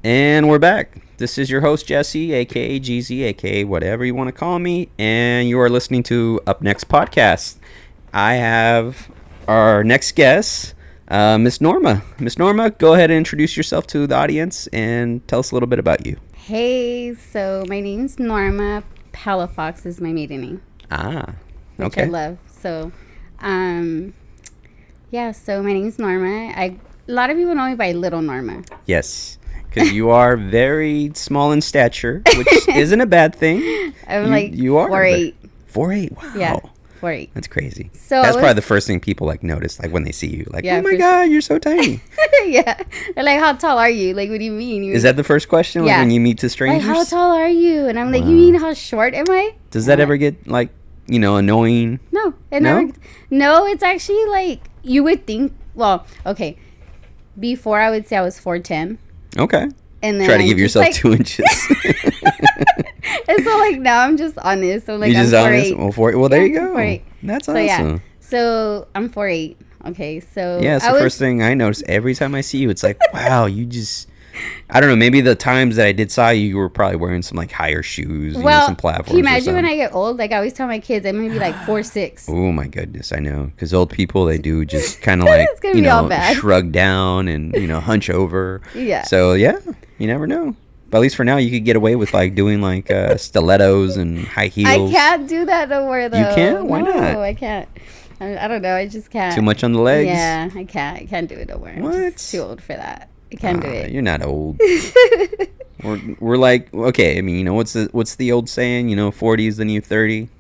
And we're back. This is your host, Jesse, a.k.a. GZ, a.k.a. whatever you want to call me. And you are listening to Up Next Podcast. I have our next guest, Miss Norma. Miss Norma, go ahead and introduce yourself to the audience and tell us a little bit about you. Hey, so my name's Norma Palafox is my maiden name. Ah, which okay. I love. So, so my name's Norma. A lot of people know me by Little Norma. Yes, because you are very small in stature, which isn't a bad thing. I'm you are 4'8". 4'8", wow. Yeah, 4'8". That's crazy. So that's probably the first thing people notice, when they see you. Yeah, oh my God, you're so tiny. Yeah. They're like, how tall are you? What do you mean? Is that the first question? Yeah. When you meet to strangers? How tall are you? And I'm like, you mean how short am I? Does that ever get annoying? No. No, it's actually you would think, okay. Before I would say I was 4'10". Okay. And then try to give yourself 2 inches. And so now I'm just honest. So you're just I'm honest. Well, there you go. 4'8". That's awesome. Yeah. So I'm 4'8". Okay, so yeah, it's the first thing I notice every time I see you. It's wow, you just, I don't know, maybe the times that I did saw you were probably wearing some higher shoes, some platforms. Can you imagine when I get old? I always tell my kids I'm gonna be 4'6". Oh my goodness, I know, because old people, they do just kind of shrug down and hunch over. Yeah. So yeah, you never know. But at least for now, you could get away with doing stilettos and high heels. I can't do that no more though. You can't? Why not? No, I can't. I don't know. I just can't. Too much on the legs? Yeah, I can't. I can't do it no more. What? I'm just too old for that. I can't do it. You're not old. we're okay. I mean, what's the old saying? 40 is the new 30.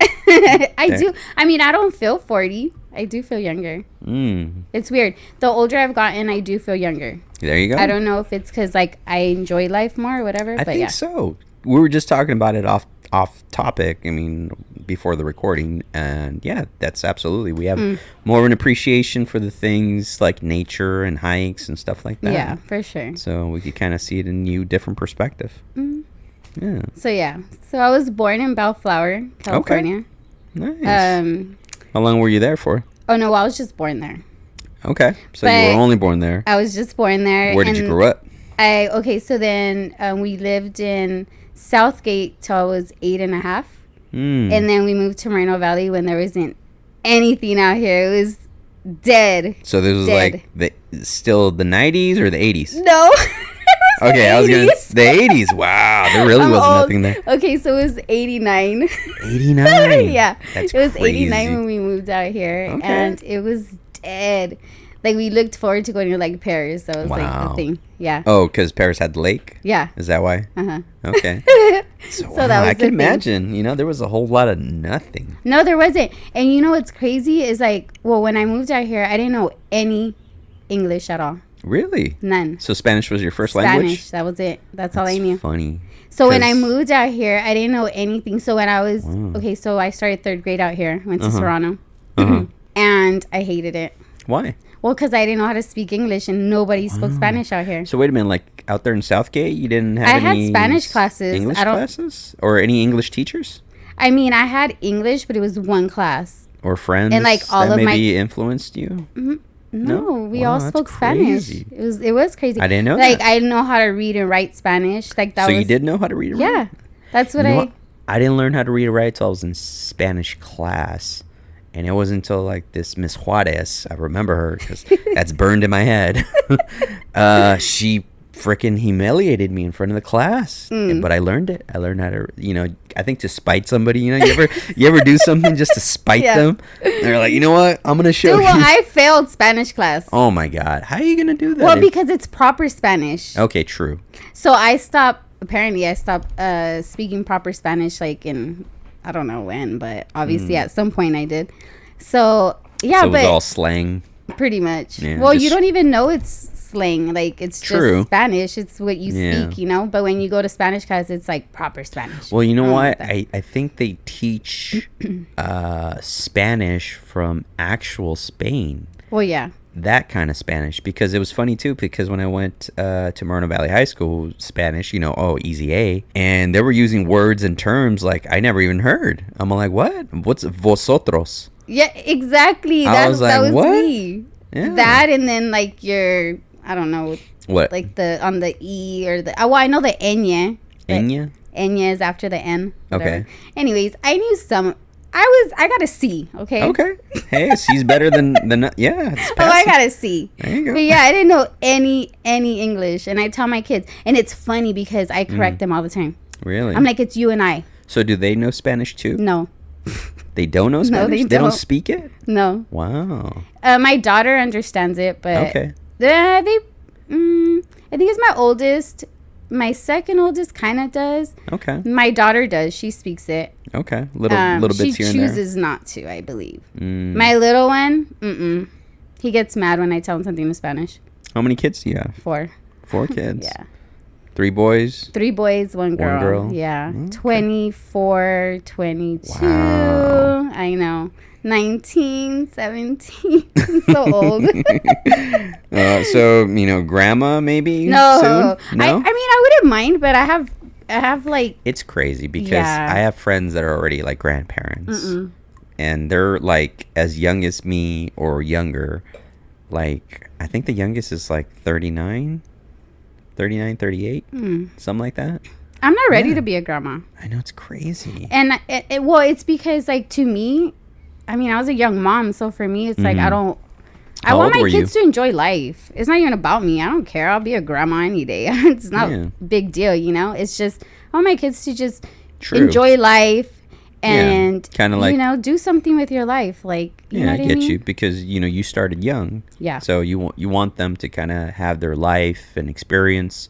I do. I mean, I don't feel 40. I do feel younger. It's weird. The older I've gotten, I do feel younger. There you go. I don't know if it's because I enjoy life more or whatever. I think so. We were just talking about it off topic. I mean, before the recording, and yeah, that's absolutely. We have more of an appreciation for the things like nature and hikes and stuff like that. Yeah, for sure. So we could kind of see it in a new, different perspective. Yeah. So I was born in Bellflower, California. Okay. Nice. How long were you there for? Oh no, I was just born there. Okay, so you were only born there. I was just born there. Where did you grow up? So then we lived in Southgate till I was 8.5. And then we moved to Moreno Valley when there wasn't anything out here. It was dead. So this was still the 90s or the 80s? No. Okay, I was going to the 80s. Wow, there really wasn't nothing there. Okay, so it was 89. 89? Yeah. That's it was crazy. 89 when we moved out here. Okay. And it was dead. We looked forward to going to Paris. So it was the thing. Yeah. Oh, because Paris had the lake? Yeah. Is that why? Uh-huh. Okay. So that was I can imagine. There was a whole lot of nothing. No, there wasn't. And what's crazy is when I moved out here, I didn't know any English at all. Really? None. So Spanish was your first language? Spanish. That was it. That's all I knew. Funny. So when I moved out here, I didn't know anything. So when I was so I started 3rd grade out here. Went to Serrano, and I hated it. Why? Well, because I didn't know how to speak English, and nobody spoke Spanish out here. So wait a minute, out there in Southgate, you didn't have any... I had Spanish classes. English classes? Or any English teachers? I mean, I had English, but it was one class. Or friends and all that of maybe influenced you? Mm-hmm. No, we all spoke Spanish. It was crazy. I didn't know that. I didn't know how to read and write Spanish. You did know how to read and write? Yeah, that's what I didn't learn how to read and write until I was in Spanish class. And it wasn't until this Miss Juarez, I remember her because that's burned in my head. She freaking humiliated me in front of the class. But I learned it. I learned how to, I think to spite somebody, you ever do something just to spite them? And they're like, you know what? I'm going to show you. Well, I failed Spanish class. Oh my God. How are you going to do that? Well, because it's proper Spanish. Okay, true. So I stopped speaking proper Spanish in... I don't know when, but obviously at some point I did. So, yeah, so it was all slang? Pretty much. Yeah, well, you don't even know it's slang. It's true. Just Spanish. It's what you speak, But when you go to Spanish class, it's proper Spanish. Well, you know what? I think they teach Spanish from actual Spain. Well, yeah. That kind of Spanish, because it was funny too, because when I went to Moreno Valley High School, Spanish, easy A, and they were using words and terms I never even heard. I'm like, what? What's vosotros? Yeah, exactly. That was what? me. Yeah. That, and then your, I don't know. What? Like on the E or the... Well, I know the Enya. Enya? Enya is after the N. Whatever. Okay. Anyways, I knew some... I got a C, okay? Okay. Hey, a C's better than yeah, it's Oh, I passing. got a C. There you go. But yeah, I didn't know any English. And I tell my kids... And it's funny because I correct them all the time. Really? I'm like, it's you and I. So do they know Spanish too? No. They don't know Spanish? No, They don't speak it? No. Wow. My daughter understands it, but... Okay. I think it's my oldest. My second oldest kind of does. Okay. My daughter does. She speaks it. Okay. Little bits here and there. She chooses not to, I believe. My little one, he gets mad when I tell him something in Spanish. How many kids do you have? 4. 4 kids? Yeah. 3 boys? 3 boys, 1 girl. 1 girl? Yeah. Okay. 24, 22. Wow. I know. 19, 17. So old. So, grandma maybe No. soon? No? I mean, I wouldn't mind, but I have like... It's crazy because Yeah. I have friends that are already like grandparents. And they're like as young as me or younger. Like, I think the youngest is like 39, 38, something like that. I'm not ready Yeah. to be a grandma. I know, it's crazy. And it's because, like, to me, I mean, I was a young mom, so for me, it's like I want old my were kids to enjoy life. It's not even about me. I don't care. I'll be a grandma any day. It's not a big deal, It's just I want my kids to just enjoy life and kind of like do something with your life. Like, you know I what get I mean? you because you started young. Yeah. So you want them to kind of have their life and experience,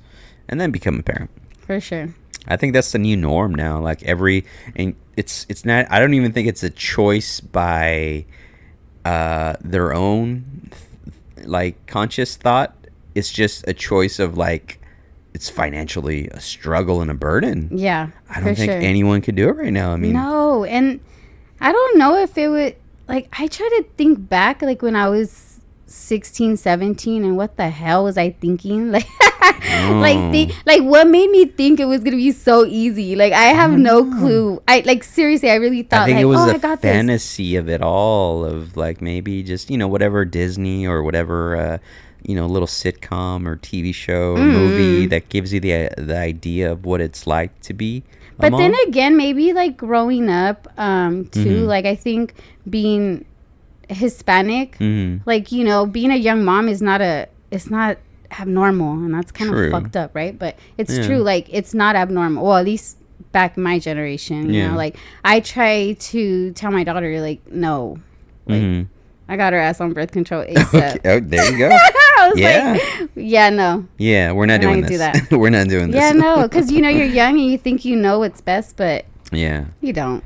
and then become a parent. For sure. I think that's the new norm now. Like and it's not. I don't even think it's a choice by their own like conscious thought. It's just a choice of like it's financially a struggle and a burden. Yeah. I don't think anyone could do it right now. I mean, no, and I don't know if it would like. I try to think back like when I was 16, 17, and what the hell was I thinking? Like. Like what made me think it was gonna be so easy? Like I have no clue. I like seriously, I really thought I think like, it was I the got fantasy of it all, of like maybe just whatever Disney or whatever little sitcom or TV show or movie that gives you the idea of what it's like to be a But mom. then again, maybe like growing up too, like I think being Hispanic, like being a young mom it's not abnormal, and that's kind of fucked up, right? But it's true. Like it's not abnormal. Well, at least back in my generation, you know, like I try to tell my daughter like, no, like I got her ass on birth control ASAP. Okay. Oh, there you go. I was like, yeah, no. Yeah, we're not doing this. Do that. We're not doing this. Yeah, no, because you're young and you think you know what's best, but yeah, you don't.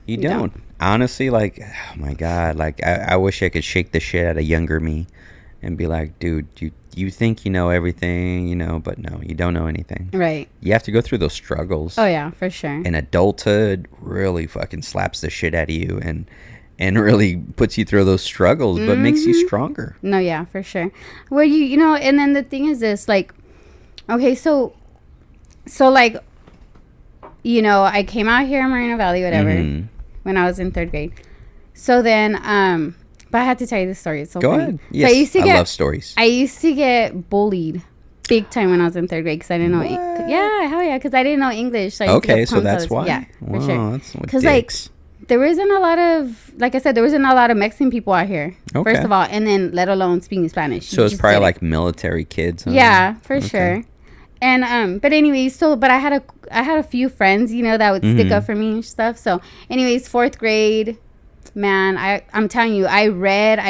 You don't. Honestly, like, oh my God, like I wish I could shake the shit out of younger me and be like, dude, you think you know everything, but no, you don't know anything. Right. You have to go through those struggles. Oh yeah, for sure. And adulthood really fucking slaps the shit out of you and really puts you through those struggles, but makes you stronger. No, yeah, for sure. Well, and then the thing is this, like, okay, so like, I came out here in Moreno Valley, whatever, when I was in 3rd grade. So then, but I had to tell you this story. It's so Go funny. ahead. Yes, I love stories. I used to get bullied big time when I was in 3rd grade because I didn't know. Yeah, hell yeah, because I didn't know English. So okay, so that's why. Yeah, wow, for sure. That's what because like there wasn't a lot of, like I said, there wasn't a lot of Mexican people out here. Okay. First of all, and then let alone speaking Spanish. So it's probably like military kids. Huh? Yeah, for sure. And but anyways, but I had a few friends, that would stick up for me and stuff. So anyways, 4th grade. Man, I'm telling you, I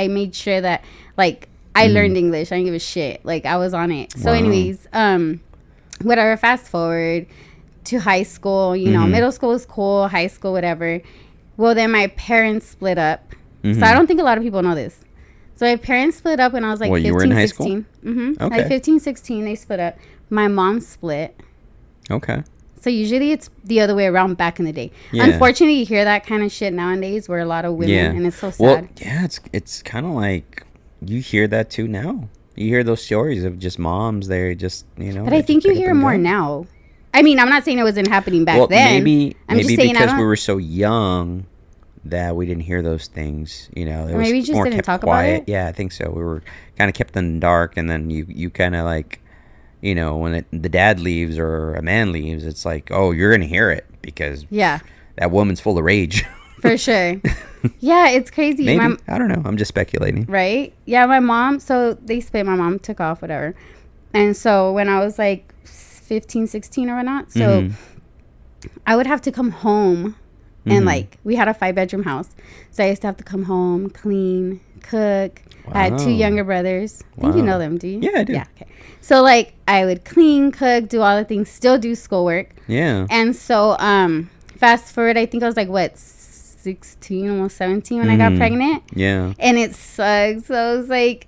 made sure that, like, I learned English. I didn't give a shit. Like, I was on it. So, anyways, whatever, fast forward to high school, middle school was cool, high school, whatever. Well, then my parents split up. So, I don't think a lot of people know this. So, my parents split up when I was, like, 15, you were in high 16. School? Okay. Like, 15, 16, they split up. My mom split. Okay. So usually it's the other way around back in the day. Yeah. Unfortunately, you hear that kind of shit nowadays where a lot of women, and it's so sad. Well, yeah, it's kind of like you hear that too now. You hear those stories of just moms, they're just, But I think you hear more now. I mean, I'm not saying it wasn't happening back then. Maybe just saying because we were so young that we didn't hear those things, It was maybe you just more didn't kept talk quiet. about it? Yeah, I think so. We were kind of kept in the dark, and then you kind of like you know, when the dad leaves or a man leaves, it's like, oh, you're gonna hear it because that woman's full of rage. For sure. Yeah, it's crazy. Maybe. I don't know. I'm just speculating. Right? Yeah, my mom, so they split. My mom took off, whatever. And so when I was like 15, 16 or whatnot, so I would have to come home and like, we had a 5-bedroom house. So I used to have to come home, clean, cook. Wow. I had 2 younger brothers. I think you know them, do you? Yeah, I do. Yeah, okay. So like, I would clean, cook, do all the things, still do schoolwork. Yeah. And so fast forward, I think I was like, what, 16, almost 17 when I got pregnant. Yeah. And it sucks. So I was like,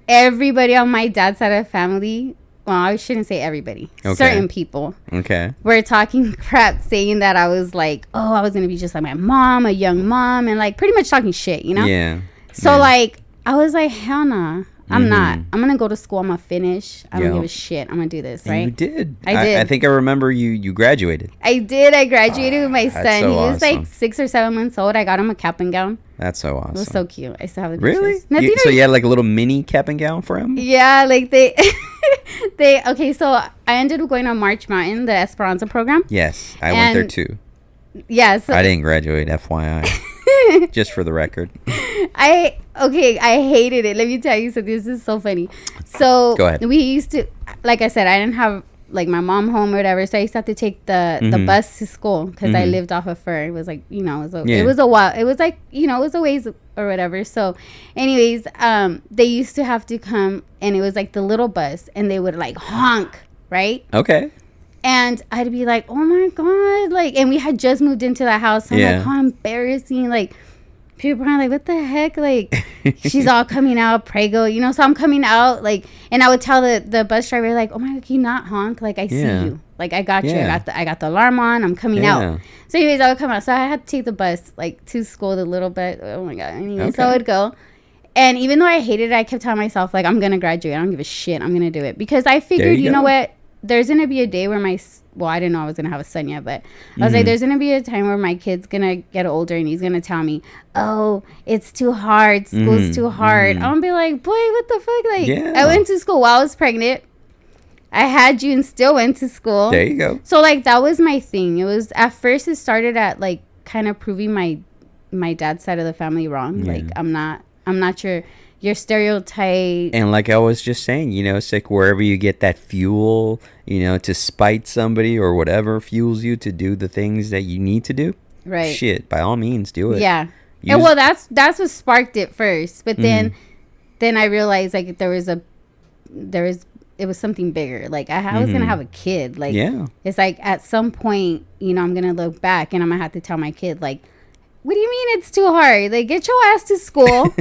everybody on my dad's side of the family, well, I shouldn't say everybody. Okay. Certain people. Okay. Were talking crap, saying that I was like, oh, I was going to be just like my mom, a young mom, and like pretty much talking shit, you know? Yeah. So like, I was like, hell nah. I'm not. I'm going to go to school. I'm going to finish. I don't give a shit. I'm going to do this, right? And you did. I did. I think I remember you graduated. I did. I graduated with my son. So he was awesome. like 6 or 7 months old. I got him a cap and gown. That's so awesome. It was so cute. I still have the pictures. Really? So you had like a little mini cap and gown for him? Yeah, like they okay, so I ended up going on March Mountain, the Esperanza program. Yes, I went there too. Yeah, so I didn't graduate, FYI. Just for the record. I hated it. Let me tell you, so this is so funny. So go ahead. We used to, like I said, I didn't have like my mom home or whatever, so I used to have to take the bus to school because I lived off of Fur. It was like, you know, it was a while. It was like, you know, it was a ways or whatever. So anyways, they used to have to come, and it was like the little bus, and they would like honk, right? Okay. And I'd be like, oh my God, like, and we had just moved into the house. So I'm like, how embarrassing. Like, people are like, what the heck? Like, she's all coming out, prego, you know? So I'm coming out, like, and I would tell the bus driver, like, oh my God, can you not honk? Like, I see you. Like, I got you. I got the alarm on. I'm coming out. So anyways, I would come out. So I had to take the bus, like, to school a little bit. Oh my God. Anyways, so I would go. And even though I hated it, I kept telling myself, like, I'm going to graduate. I don't give a shit. I'm going to do it. Because I figured, you know what? There's going to be a day where I didn't know I was going to have a son yet, but I was like, there's going to be a time where my kid's going to get older and he's going to tell me, oh, it's too hard. School's too hard. I'm going to be like, boy, what the fuck? Like, I went to school while I was pregnant. I had you and still went to school. There you go. So, like, that was my thing. It was, at first, it started at, like, kind of proving my dad's side of the family wrong. Yeah. Like, I'm not your stereotype. And like I was just saying, you know, it's like wherever you get that fuel, you know, to spite somebody or whatever fuels you to do the things that you need to do. Right. Shit, by all means, do it. Yeah. And well, that's what sparked it first. But then I realized like it was something bigger. Like I was going to have a kid. Like, it's like at some point, you know, I'm going to look back and I'm going to have to tell my kid, like, what do you mean it's too hard? Like, get your ass to school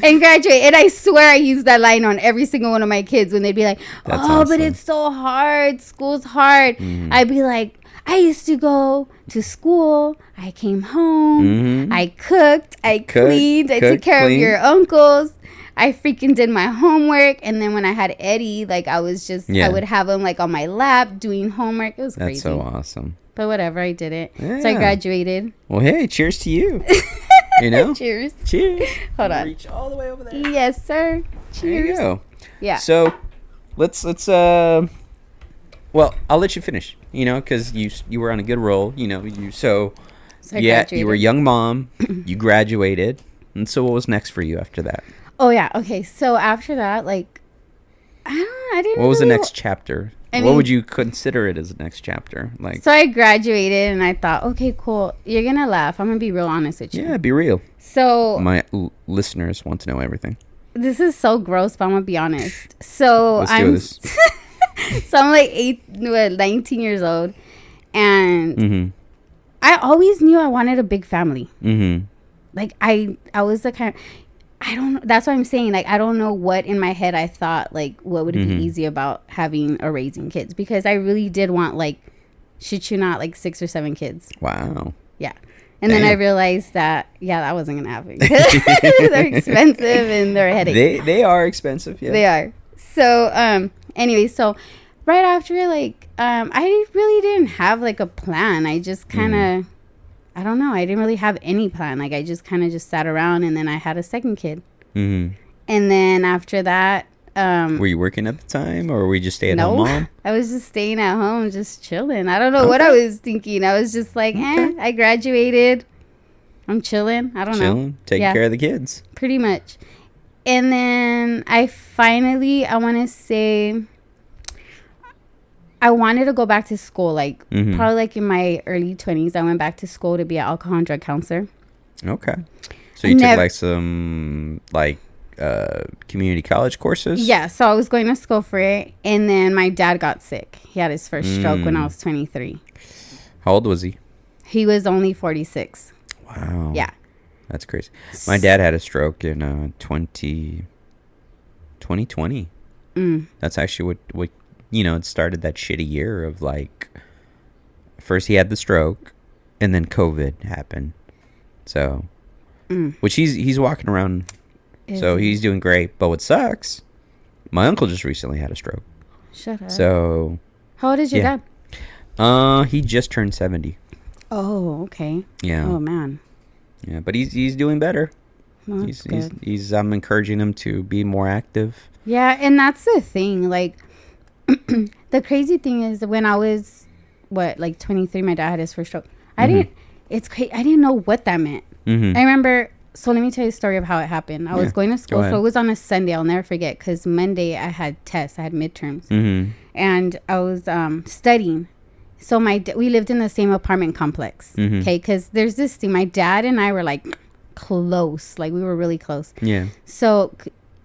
and graduate. And I swear I use that line on every single one of my kids when they'd be like, that's awesome. But it's so hard. School's hard. I'd be like, I used to go to school. I came home. I cooked. I cleaned. I took care of your uncles. I freaking did my homework. And then when I had Eddie, like, I was just, I would have him, like, on my lap doing homework. It was crazy. That's so awesome. But whatever, I did it. Yeah. So I graduated. Well, hey, cheers to you. You know? Cheers. Cheers. Hold on. Reach all the way over there. Yes, sir. Cheers. There you go. Yeah. So, let's well, I'll let you finish, you know, because you were on a good roll, you know, you were a young mom, you graduated, and so what was next for you after that? Oh, yeah. Okay, so after that, like, I didn't What was the next chapter? What would you consider it as the next chapter? Like, so I graduated and I thought, okay, cool. You're going to laugh. I'm going to be real honest with you. Yeah, be real. So my listeners want to know everything. This is so gross, but I'm going to be honest. So Let's do this. So I'm like 19 years old. And I always knew I wanted a big family. Like I was the kind of, I don't, that's what I'm saying. Like, I don't know what in my head I thought, like, what would be easy about having or raising kids, because I really did want, like, shit you not, like 6 or 7 kids. Wow. Yeah. And then I realized that, that wasn't going to happen. They're expensive and they're a headache. They are expensive. Yeah. They are. So, anyway, so right after, like, I really didn't have, like, a plan. I just kind of, I don't know. I didn't really have any plan. Like, I just kind of just sat around, and then I had a second kid. And then after that, Were you working at the time, or were you just stay at home mom? I was just staying at home, just chilling. I don't know what I was thinking. I was just like, I graduated. I'm chilling. I don't know. Taking care of the kids. Pretty much. And then I want to say, I wanted to go back to school. Like, probably like in my early 20s, I went back to school to be an alcohol and drug counselor. Okay. So you took like some like community college courses? Yeah. So I was going to school for it. And then my dad got sick. He had his first stroke when I was 23. How old was he? He was only 46. Wow. Yeah. That's crazy. My dad had a stroke in 2020. That's actually what it started that shitty year of like, first he had the stroke and then COVID happened. So, which he's walking around. So he's doing great. But what sucks, my uncle just recently had a stroke. Shut up. So. How old is your dad? He just turned 70. Oh, okay. Yeah. Oh, man. Yeah, but he's doing better. Well, he's I'm encouraging him to be more active. Yeah, and that's the thing. Like, the crazy thing is that when I was, 23, my dad had his first stroke. I didn't know what that meant. I remember, so let me tell you a story of how it happened. I was going to school, so it was on a Sunday. I'll never forget, because Monday I had tests. I had midterms. And I was studying. So we lived in the same apartment complex, okay? Because there's this thing. My dad and I were, like, close. Like, we were really close. Yeah. So,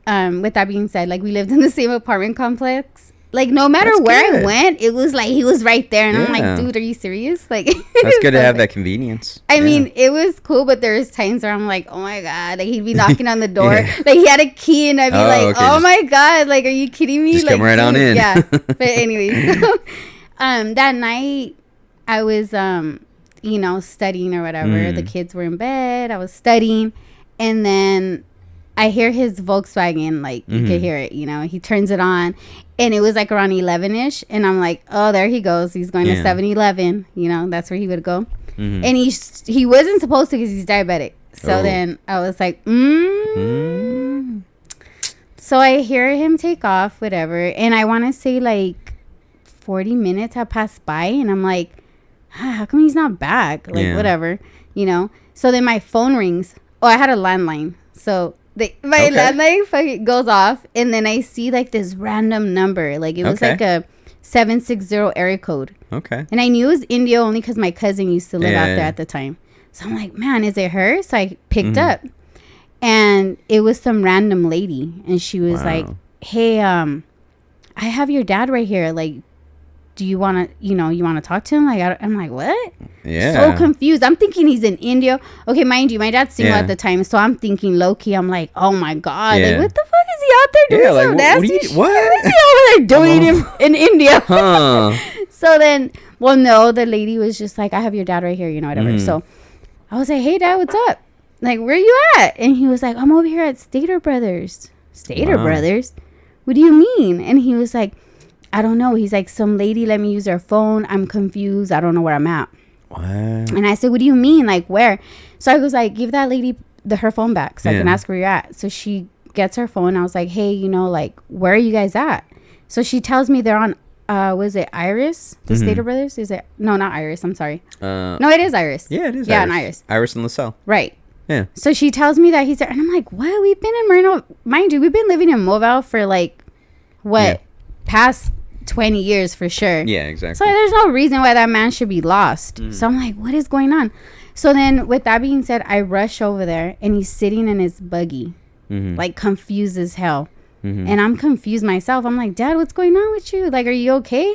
with that being said, like, we lived in the same apartment complex. Like, no matter where I went, it was like he was right there. And I'm like, dude, are you serious? Like, that's good to have that convenience. I mean, it was cool, but there was times where I'm like, oh my God. Like, he'd be knocking on the door. Like, he had a key, and I'd be oh my God. Like, are you kidding me? Just like, come right on in. Yeah. But anyways, so, that night I was, studying or whatever. The kids were in bed. I was studying. And then I hear his Volkswagen, like, you could hear it, he turns it on, and it was like around 11ish, and I'm like, oh, there he goes. He's going to 7-Eleven, that's where he would go. And he wasn't supposed to because he's diabetic. So then I was like, So I hear him take off, whatever, and I want to say like 40 minutes have passed by, and I'm like, how come he's not back? Like, whatever, So then my phone rings. Oh, I had a landline. So my landline goes off, and then I see like this random number. Like, it was like a 760 area code. Okay. And I knew it was India only because my cousin used to live out there at the time. So I'm like, man, is it her? So I picked up, and it was some random lady, and she was like, hey, I have your dad right here. Like, do you want to, you want to talk to him? Like, I'm like, what? Yeah. So confused. I'm thinking he's in India. Okay, mind you, my dad's single at the time. So I'm thinking low key. I'm like, oh my God. Like, what the fuck is he out there doing some nasty shit? What is he over there doing in India? So then, no, the lady was just like, I have your dad right here, whatever. So I was like, hey, Dad, what's up? Like, where you at? And he was like, I'm over here at Stater Brothers. Stater Brothers? What do you mean? And he was like, I don't know. He's like, some lady let me use her phone. I'm confused. I don't know where I'm at. What? And I said, what do you mean? Like, where? So I was like, give that lady her phone back so I can ask where you're at. So she gets her phone. I was like, hey, like, where are you guys at? So she tells me they're on, was it Iris? The Stater Brothers? Is it? No, not Iris. I'm sorry. No, it is Iris. Yeah, it is. Yeah, Iris. and Iris. Iris and LaSalle. Right. Yeah. So she tells me that he's there. And I'm like, what? We've been in Moreno. Mind you, we've been living in Mobile for like, past 20 years for sure. Yeah, exactly. So there's no reason why that man should be lost. So I'm like, what is going on? So then with that being said, I rush over there, and he's sitting in his buggy, like confused as hell. And I'm confused myself. I'm like, Dad, what's going on with you? Like, are you okay?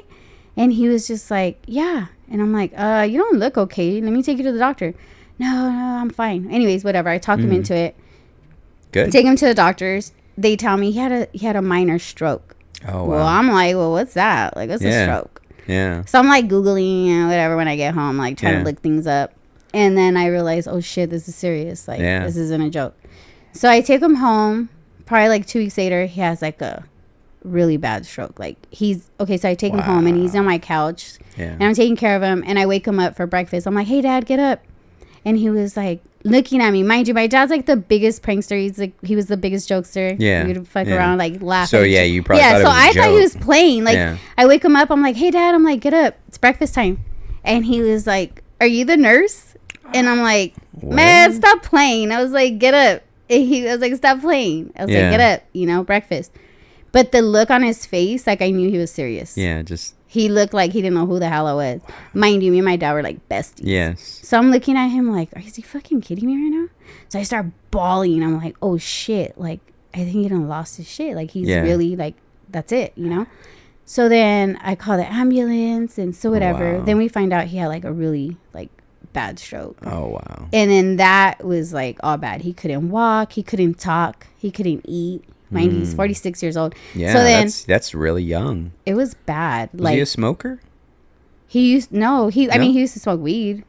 And he was just like, yeah. And I'm like, you don't look okay. Let me take you to the doctor. No, I'm fine. Anyways, whatever. I talked him into it. Good. Take him to the doctors. They tell me he had a minor stroke. Oh, wow. Well, I'm like, well, what's that? Like, what's a stroke? Yeah. So I'm like Googling, whatever, when I get home, like trying to look things up. And then I realized, oh shit, this is serious. Like, this isn't a joke. So I take him home. Probably like 2 weeks later, he has like a really bad stroke. Like, so I take him home, and he's on my couch, and I'm taking care of him, and I wake him up for breakfast. I'm like, hey, Dad, get up. And he was like looking at me. Mind you, my dad's like the biggest prankster. He was the biggest jokester. Yeah. He would fuck around, like laugh. So yeah, you probably thought it was a I joke. thought he was playing. Like I wake him up, I'm like, hey dad, I'm like, get up, it's breakfast time. And he was like, are you the nurse? And I'm like, man, stop playing. I was like, get up. And I was like, stop playing. I was like, get up, breakfast. But the look on his face, like I knew he was serious. Yeah, just... He looked like he didn't know who the hell I was. Mind you, me and my dad were like besties. Yes. So I'm looking at him like, is he fucking kidding me right now? So I start bawling. I'm like, oh shit. Like, I think he done lost his shit. Like, he's really like, that's it, So then I call the ambulance and so whatever. Wow. Then we find out he had like a really like bad stroke. Oh, wow. And then that was like all bad. He couldn't walk. He couldn't talk. He couldn't eat. Mind he's 46 years old. Yeah, so then, that's really young. It was bad. Was he a smoker? I mean, he used to smoke weed.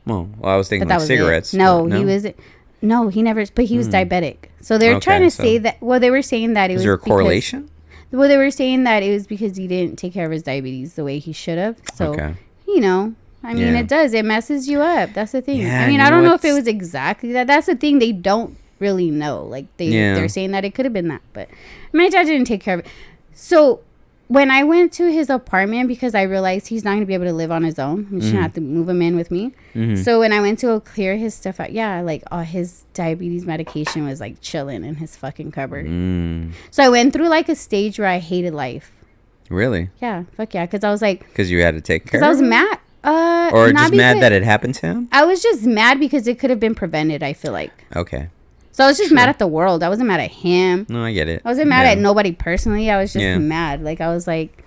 Well, I was thinking like cigarettes. No, he wasn't. No, he never. But he was diabetic. So they're trying to say that. Well, they were saying that it was. Is there a correlation? Well, they were saying that it was because he didn't take care of his diabetes the way he should have. So, I mean, it does. It messes you up. That's the thing. Yeah, I mean, I don't know if it was exactly that. That's the thing. They don't really know. Like they're saying that it could have been that, but my dad didn't take care of it. So when I went to his apartment, because I realized he's not going to be able to live on his own, I'm just gonna have to move him in with me. So when I went to go clear his stuff out, like all his diabetes medication was like chilling in his fucking cupboard. So I went through like a stage where I hated life. Really? Yeah, fuck yeah, because I was like, because you had to take care because I was mad. Or just mad that it happened to him? I was just mad because it could have been prevented, I feel like. Okay. So I was just mad at the world. I wasn't mad at him. No, I get it. I wasn't mad at nobody personally. I was just mad. Like, I was like,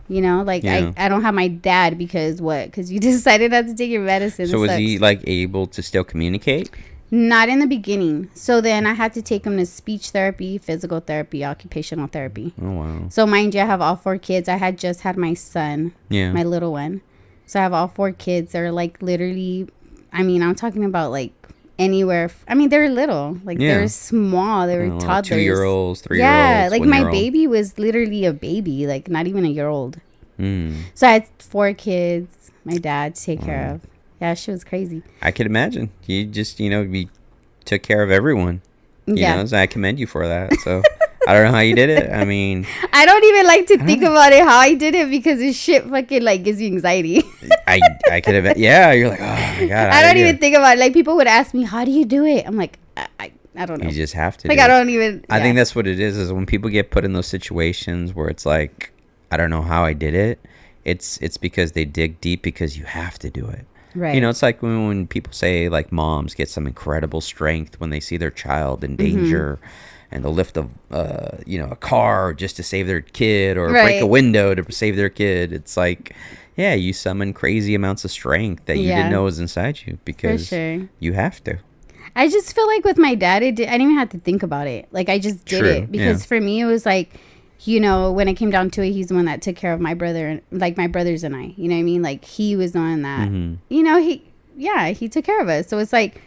I don't have my dad because what? Because you decided not to take your medicine. So was he, like, able to still communicate? Not in the beginning. So then I had to take him to speech therapy, physical therapy, occupational therapy. Oh, wow. So mind you, I have all 4 kids. I had just had my son, my little one. So I have all 4 kids. They're, like, literally, I mean, I'm talking about, like, anywhere. I mean, they're little. Like, they're small. They were toddlers. 2-year-olds, 3-year-olds. Yeah, like, my baby was literally a baby. Like, not even a year old. So I had 4 kids. My dad to take care of. Yeah, she was crazy. I could imagine. You just, we took care of everyone. You know, so I commend you for that. So I don't know how you did it. I mean, I don't even like to think about it how I did it because this shit fucking like gives you anxiety. I could have. Yeah, you're like, oh my god. I don't even think about it. Like, people would ask me, how do you do it? I'm like, I don't know. You just have to. Like, I don't even. I think that's what it is when people get put in those situations where it's like, I don't know how I did it. It's because they dig deep because you have to do it. Right. It's like when people say, like, moms get some incredible strength when they see their child in danger, and they'll lift a car just to save their kid, or break a window to save their kid. It's like, yeah, you summon crazy amounts of strength that you didn't know was inside you because you have to. I just feel like with my dad, I didn't even have to think about it. Like, I just did it because for me, it was like, when it came down to it, he's the one that took care of my brother, like my brothers and I, you know what I mean? Like, he was the one that, he took care of us. So it's like,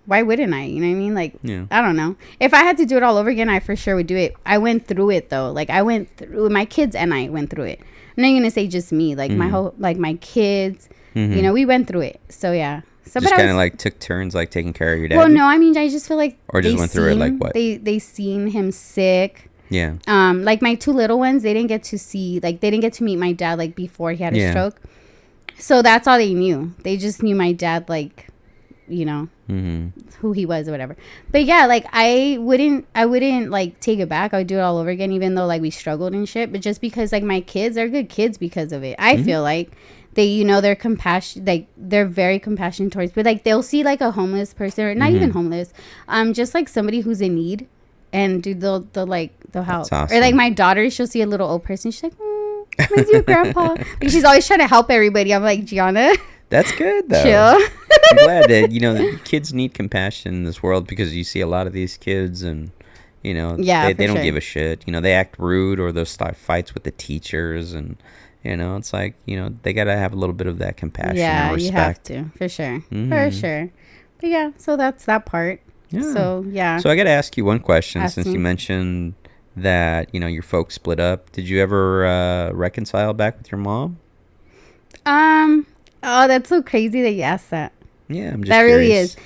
why wouldn't I? You know what I mean? Like, I don't know. If I had to do it all over again, I for sure would do it. I went through it though. Like, I went through, my kids and I went through it. I'm not going to say just me, like my whole, like my kids, we went through it. So yeah. So, just kind of like took turns, like taking care of your dad. Well, no, I mean, I just feel like, or just went through it like what? They seen him sick. Yeah. Like my 2 little ones, they didn't get to see, like, they didn't get to meet my dad, like, before he had a stroke. So that's all they knew. They just knew my dad, like, who he was or whatever. But yeah, like, I wouldn't like take it back. I would do it all over again, even though, like, we struggled and shit. But just because, like, my kids are good kids because of it. I feel like they, they're compassion, like, they're very compassionate towards, but like, they'll see like a homeless person, or not even homeless, just like somebody who's in need. And they'll help. Awesome. Or like my daughter, she'll see a little old person. She's like, reminds you of grandpa. Like, she's always trying to help everybody. I'm like, Gianna. That's good though. Chill. I'm glad that, kids need compassion in this world, because you see a lot of these kids and, they don't give a shit. They act rude, or they'll start fights with the teachers, and, it's like, they got to have a little bit of that compassion and respect. You have to, for sure. For sure. But yeah, so that's that part. Yeah. So, yeah. So I got to ask you one question. Since you mentioned that, your folks split up. Did you ever reconcile back with your mom? Oh, that's so crazy that you asked that. Yeah, I'm just that curious. really is.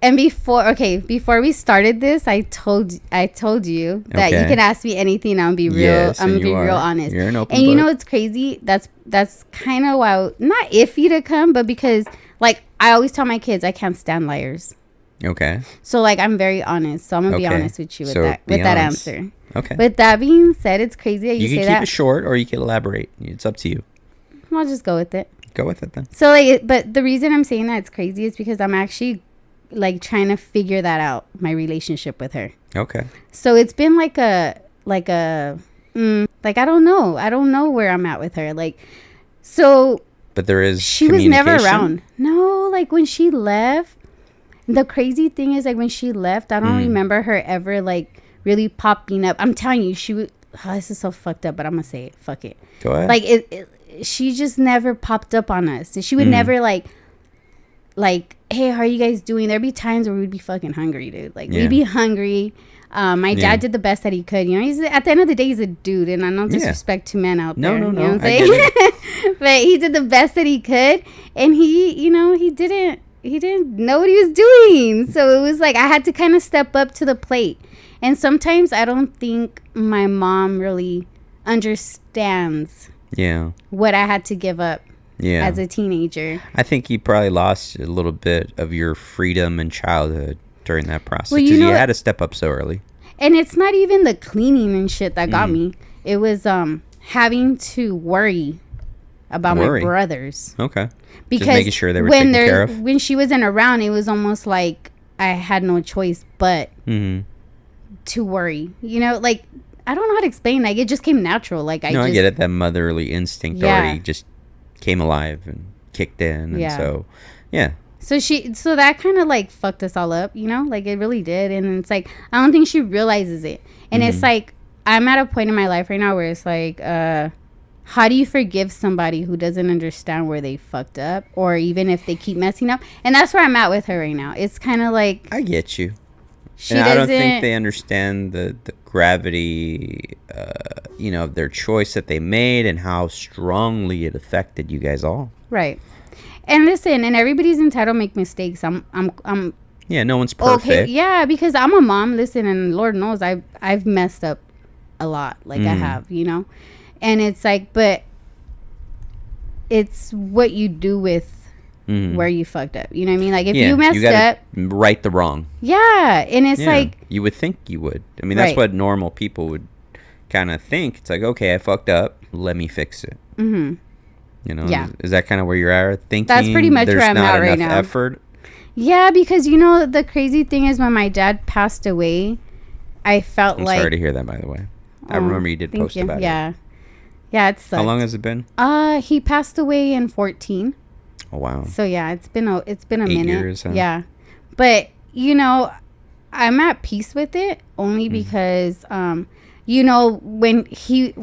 And before we started this, I told you that you can ask me anything. I'm gonna be real. Yes, I'm gonna be real honest. You're an open and book. You know what's crazy? That's kind of why not iffy to come, but because like I always tell my kids I can't stand liars. Okay. So like I'm very honest. So I'm gonna be honest with you with that answer. Okay. With that being said, it's crazy that you say that. You can keep it short or you can elaborate. It's up to you. I'll just go with it. Go with it then. So like, but the reason I'm saying that it's crazy is because I'm actually like trying to figure that out, my relationship with her. Okay. So it's been like I don't know where I'm at with her. Like, so. But there is. She was never around. No, like when she left. The crazy thing is like when she left, I don't remember her ever like really popping up. I'm telling you, she would. Oh, this is so fucked up, but I'm gonna say it. Fuck it. Go ahead. Like she just never popped up on us. She would never like, hey, how are you guys doing? There'd be times where we'd be fucking hungry, dude. Like we'd be hungry. My dad did the best that he could. You know, he's at the end of the day, he's a dude, and I don't disrespect to men out there. No. You know what I'm saying? But he did the best that he could, and he didn't know what he was doing. So it was like I had to kind of step up to the plate. And sometimes I don't think my mom really understands what I had to give up as a teenager. I think you probably lost a little bit of your freedom in childhood during that process. Well, because you had to step up so early. And it's not even the cleaning and shit that got me. It was having to worry about my brothers. Okay. Because just making sure they were taken care of. When she wasn't around, it was almost like I had no choice but to worry. You know, like I don't know how to explain. Like it just came natural. Like I get it. That motherly instinct already just came alive and kicked in, and so So that kind of like fucked us all up. You know, like it really did. And it's like I don't think she realizes it. And it's like I'm at a point in my life right now where it's like, how do you forgive somebody who doesn't understand where they fucked up, or even if they keep messing up? And that's where I'm at with her right now. It's kind of like I get you. I don't think they understand the gravity, of their choice that they made and how strongly it affected you guys all. Right. And listen, and everybody's entitled to make mistakes. I'm no one's perfect. Okay, yeah, because I'm a mom. Listen, and Lord knows I've messed up a lot. Like I have, and it's like, but it's what you do with where you fucked up. You know what I mean? Like if you messed up, right the wrong. Yeah, and it's like you would think you would. I mean, that's what normal people would kind of think. It's like, okay, I fucked up. Let me fix it. Mm-hmm. You know, is that kind of where you're at? Thinking that's pretty much where I'm at right now. Effort. Yeah, because the crazy thing is when my dad passed away, I felt I'm sorry to hear that. By the way, I remember you did post about it. Yeah, it sucks. How long has it been? He passed away in 2014. Oh wow. So yeah, it's been a 8 minute. Years, huh? Yeah, but I'm at peace with it only because when he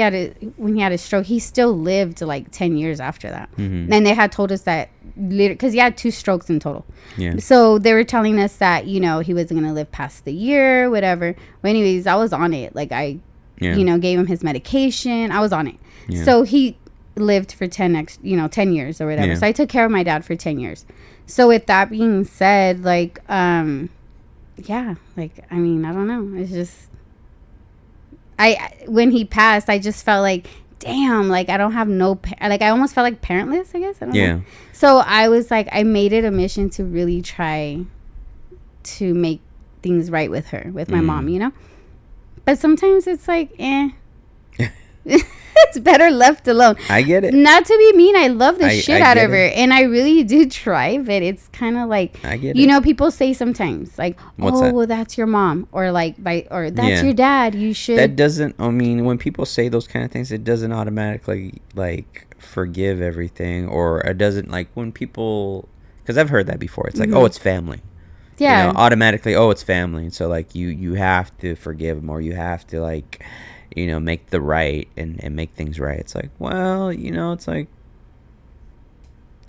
had a stroke, he still lived like 10 years after that. And they had told us that because he had 2 strokes in total. Yeah. So they were telling us that he wasn't gonna live past the year, whatever. But anyways, I was on it. Like I gave him his medication. I was on it. Yeah. So he lived for 10 years or whatever. Yeah. So I took care of my dad for 10 years. So with that being said, like I mean, I don't know. It's just when he passed, I just felt like, damn, like I don't have like I almost felt like parentless, I guess. I don't know. So I was like, I made it a mission to really try to make things right with her, with my mom, But sometimes it's like, it's better left alone. I get it. Not to be mean, I love the shit out of her, and I really do try. But it's kind of like, I get it. People say sometimes like, well, that's your mom, or like, or that's your dad. You should. That doesn't. I mean, when people say those kind of things, it doesn't automatically like forgive everything, or it doesn't like when people. Because I've heard that before. It's like, oh, it's family. Yeah. Automatically, oh, it's family, and so like you have to forgive them, or you have to like. Make the right and make things right. It's like, well, it's like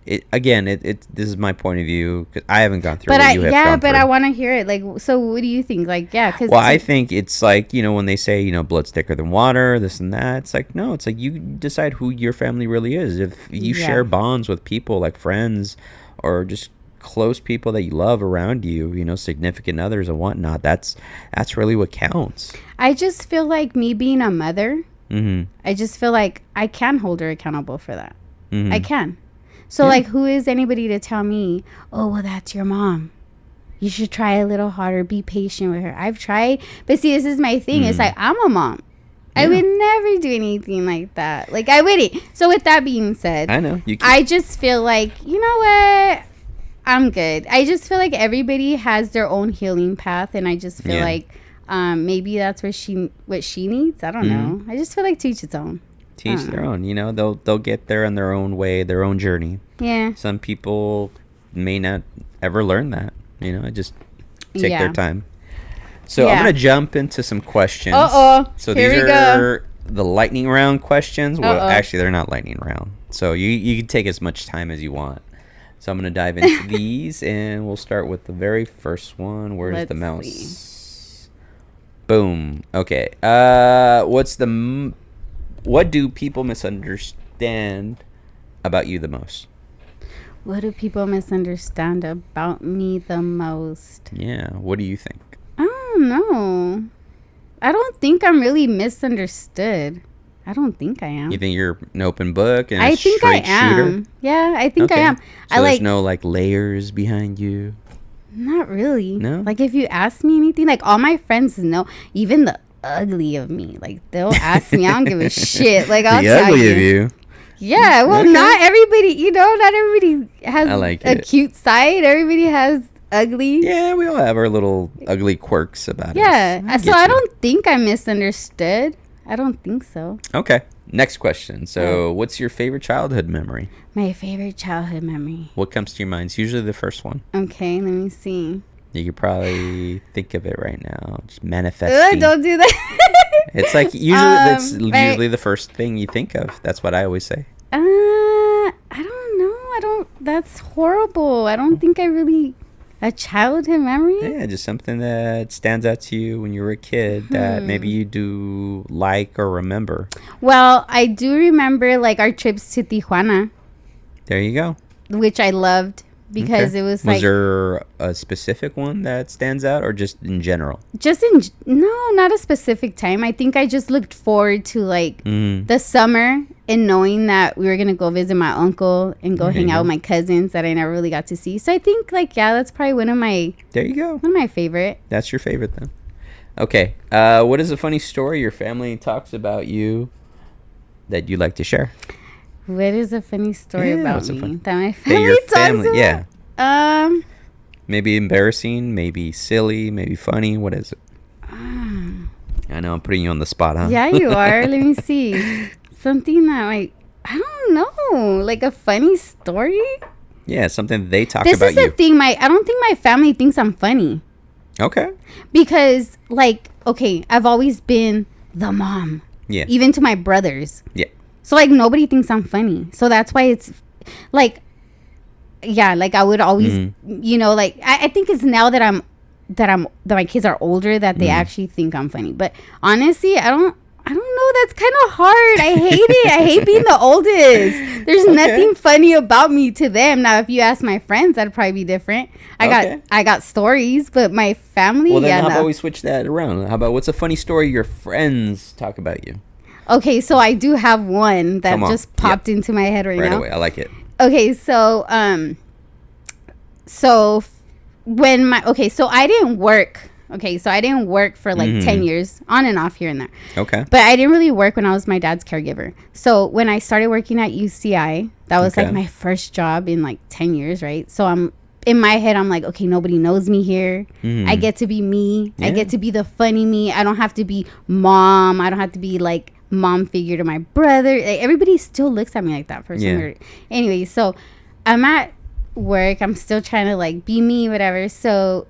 it again. This is my point of view because I haven't gone through. I want to hear it. Like, so what do you think? Like, because I think it's like when they say blood's thicker than water, this and that. It's like no, it's like you decide who your family really is. If you share bonds with people like friends or just close people that you love around you, you know, significant others and whatnot, that's really what counts. I just feel like me being a mother, Mm-hmm. I just feel like I can hold her accountable for that. Mm-hmm. I can. So, Yeah. like, who is anybody to tell me, oh, well, that's your mom. You should try a little harder. Be patient with her. I've tried. But see, this is my thing. It's like, I'm a mom. I would never do anything like that. Like, I wouldn't. So, with that being said, I know. I just feel like, you know what? I'm good. I just feel like everybody has their own healing path. And I just feel like maybe that's what she needs. I don't know. I just feel like to each its own. To each their own. You know, they'll get there in their own way, their own journey. Yeah. Some people may not ever learn that. You know, just take their time. So I'm going to jump into some questions. Here So these are the lightning round questions. Well, actually, they're not lightning round. So you can take as much time as you want. So I'm going to dive into these, and we'll start with the very first one. Where's the mouse? See. Boom. Okay. What do people misunderstand about you the most? What do people misunderstand about me the most? Yeah. What do you think? I don't know. I don't think I'm really misunderstood. I don't think I am. You think you're an open book and I think I am. Shooter? Yeah, I think I am. So there's no like layers behind you? Not really. No? Like if you ask me anything, like all my friends know, even the ugly of me, like they'll ask me. I don't give a shit. Like I'll tell ugly of you. Yeah, well, not everybody, not everybody has a cute side. Everybody has ugly. Yeah, we all have our little ugly quirks about us. Yeah, so I don't think I'm misunderstood. I don't think so. Okay, next question. So what's your favorite childhood memory? My favorite childhood memory. What comes to your mind? It's usually the first one. Okay, let me see. You could probably think of it right now. Just manifesting. Don't do that. It's like usually the first thing you think of. That's what I always say. I don't know. That's horrible. I don't think I really a childhood memory. Yeah, just something that stands out to you when you were a kid that maybe you do like or remember. Well, I do remember like our trips to Tijuana. There you go. Which I loved. Because it was like... Was there a specific one that stands out or just in general? No, not a specific time. I think I just looked forward to like the summer and knowing that we were going to go visit my uncle and go hang out with my cousins that I never really got to see. So I think like, that's probably one of my... There you go. One of my favorite. That's your favorite then. Okay. What is a funny story your family talks about you that you'd like to share? What is a funny story about me that my family talks about? Yeah. Maybe embarrassing, maybe silly, maybe funny. What is it? I know I'm putting you on the spot, huh? Yeah, you are. Let me see. Something that like I don't know, like a funny story. Yeah, something they talk about you. This is the thing. I don't think my family thinks I'm funny. Okay. Because like, okay, I've always been the mom. Yeah. Even to my brothers. Yeah. So like nobody thinks I'm funny. So that's why it's like, yeah, like I would always, like I think it's now that my kids are older that they actually think I'm funny. But honestly, I don't know. That's kind of hard. I hate it. I hate being the oldest. There's nothing funny about me to them. Now, if you ask my friends, that'd probably be different. I got stories, but my family. Well, then how about we switch that around? How about what's a funny story your friends talk about you? Okay, so I do have one that just popped into my head right now. Right away, I like it. Okay, so I didn't work. Okay, so I didn't work for like 10 years, on and off here and there. Okay. But I didn't really work when I was my dad's caregiver. So when I started working at UCI, that was like my first job in like 10 years, right? So in my head, I'm like, okay, nobody knows me here. I get to be me. Yeah. I get to be the funny me. I don't have to be mom. I don't have to be like mom figure to my brother. Like, everybody still looks at me like that for some reason. Anyway, so I'm at work. I'm still trying to like be me, whatever. So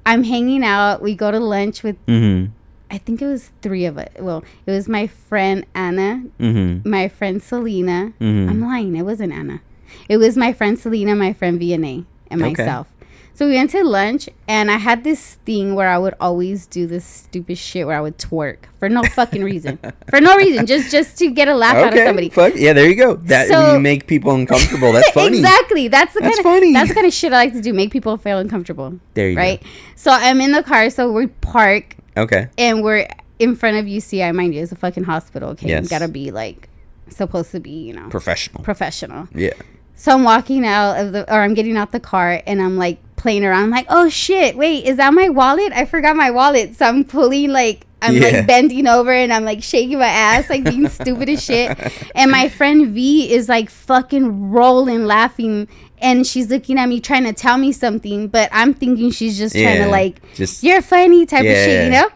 I'm hanging out. We go to lunch with I think it was 3 of us. Well, it was my friend Anna, my friend Selena. I'm lying. It wasn't Anna. It was my friend Selena, my friend Vianney, and myself. So we went to lunch, and I had this thing where I would always do this stupid shit where I would twerk for no fucking reason. For no reason. Just to get a laugh out of somebody. Yeah, there you go. That when you make people uncomfortable. That's funny. Exactly. That's the kind of shit I like to do. Make people feel uncomfortable. There you go. So I'm in the car, so we park. Okay. And we're in front of UCI, mind you. It's a fucking hospital, okay? Yes. You gotta be, like, supposed to be, you know. Professional. Yeah. So I'm walking out I'm getting out the car, and I'm, like, playing around. I'm like, oh, shit, wait, is that my wallet? I forgot my wallet. So I'm pulling, like, like, bending over, and I'm, like, shaking my ass, like, being stupid as shit. And my friend V is, like, fucking rolling, laughing, and she's looking at me trying to tell me something, but I'm thinking she's just trying to, like, you're funny type of shit, you know?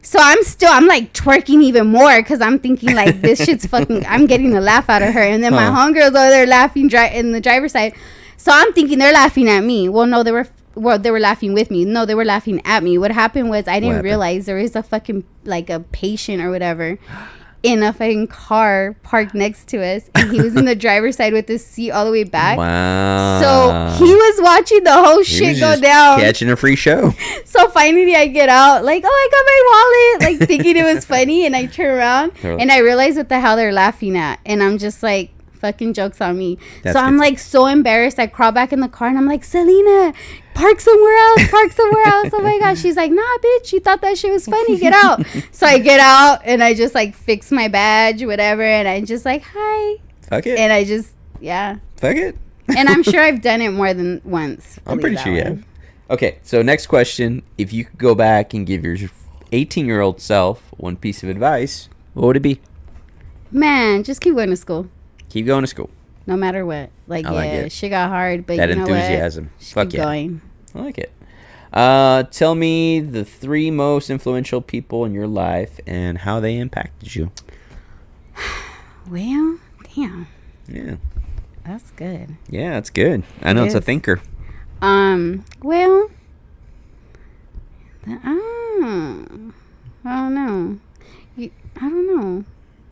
So I'm like twerking even more because I'm thinking like this shit's fucking, I'm getting a laugh out of her. And then my homegirls over there laughing in the driver's side. So I'm thinking they're laughing at me. Well, no, they were laughing with me. No, they were laughing at me. What happened was I didn't realize there was a fucking, like, a patient or whatever in a fucking car parked next to us, and he was in the driver's side with his seat all the way back. Wow. So he was watching the whole shit go down, catching a free show. So finally I get out, like, oh, I got my wallet, like, thinking it was funny, and I turn around and I realize what the hell they're laughing at, and I'm just like, fucking joke's on me. So I'm like so embarrassed. I crawl back in the car, and I'm like, Selena, park somewhere else. Oh my gosh. She's like, nah, bitch, you thought that shit was funny, get out. So I get out, and I just, like, fix my badge, whatever, and I just, like, hi, fuck it, and I just fuck it. And I'm sure I've done it more than once. I'm pretty sure you have. Okay, so next question. If you could go back and give your 18-year-old self one piece of advice, what would it be? Man, just keep going to school. Keep going to school. No matter what. Like, shit got hard, but that you know enthusiasm. What? Fuck keep going. I like it. Tell me the 3 most influential people in your life and how they impacted you. Well, damn. Yeah. That's good. Yeah, that's good. I know it's a thinker. Well, I don't know. I don't know.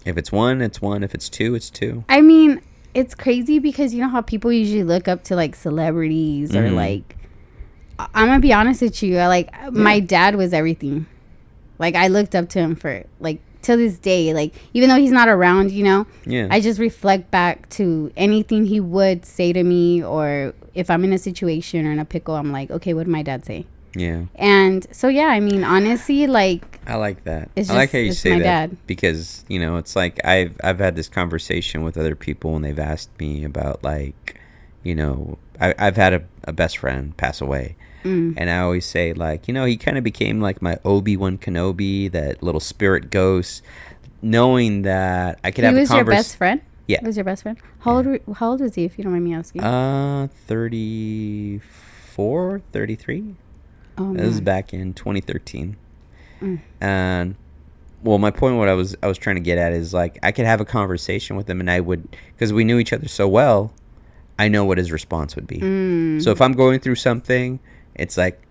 If it's 1, it's 1. If it's 2, it's 2. I mean, it's crazy because you know how people usually look up to, like, celebrities or, like, I'm gonna be honest with you. My dad was everything. Like, I looked up to him for, like, till this day. Like, even though he's not around, you know, I just reflect back to anything he would say to me, or if I'm in a situation or in a pickle, I'm like, okay, what did my dad say? Yeah. And so, yeah, I mean, honestly, like, I like that. I like how you say that dad. Because, you know, it's like I've had this conversation with other people when they've asked me about, like, you know, I've had a best friend pass away. And I always say, like, you know, he kind of became like my Obi-Wan Kenobi, that little spirit ghost, knowing that I could have a conversation. He was your best friend? Yeah. He was your best friend? How old was he, if you don't mind me asking? 34, 33. Oh, this was back in 2013. And, well, my point, what I was trying to get at is, like, I could have a conversation with him, and I would, because we knew each other so well, I know what his response would be. So if I'm going through something, it's like,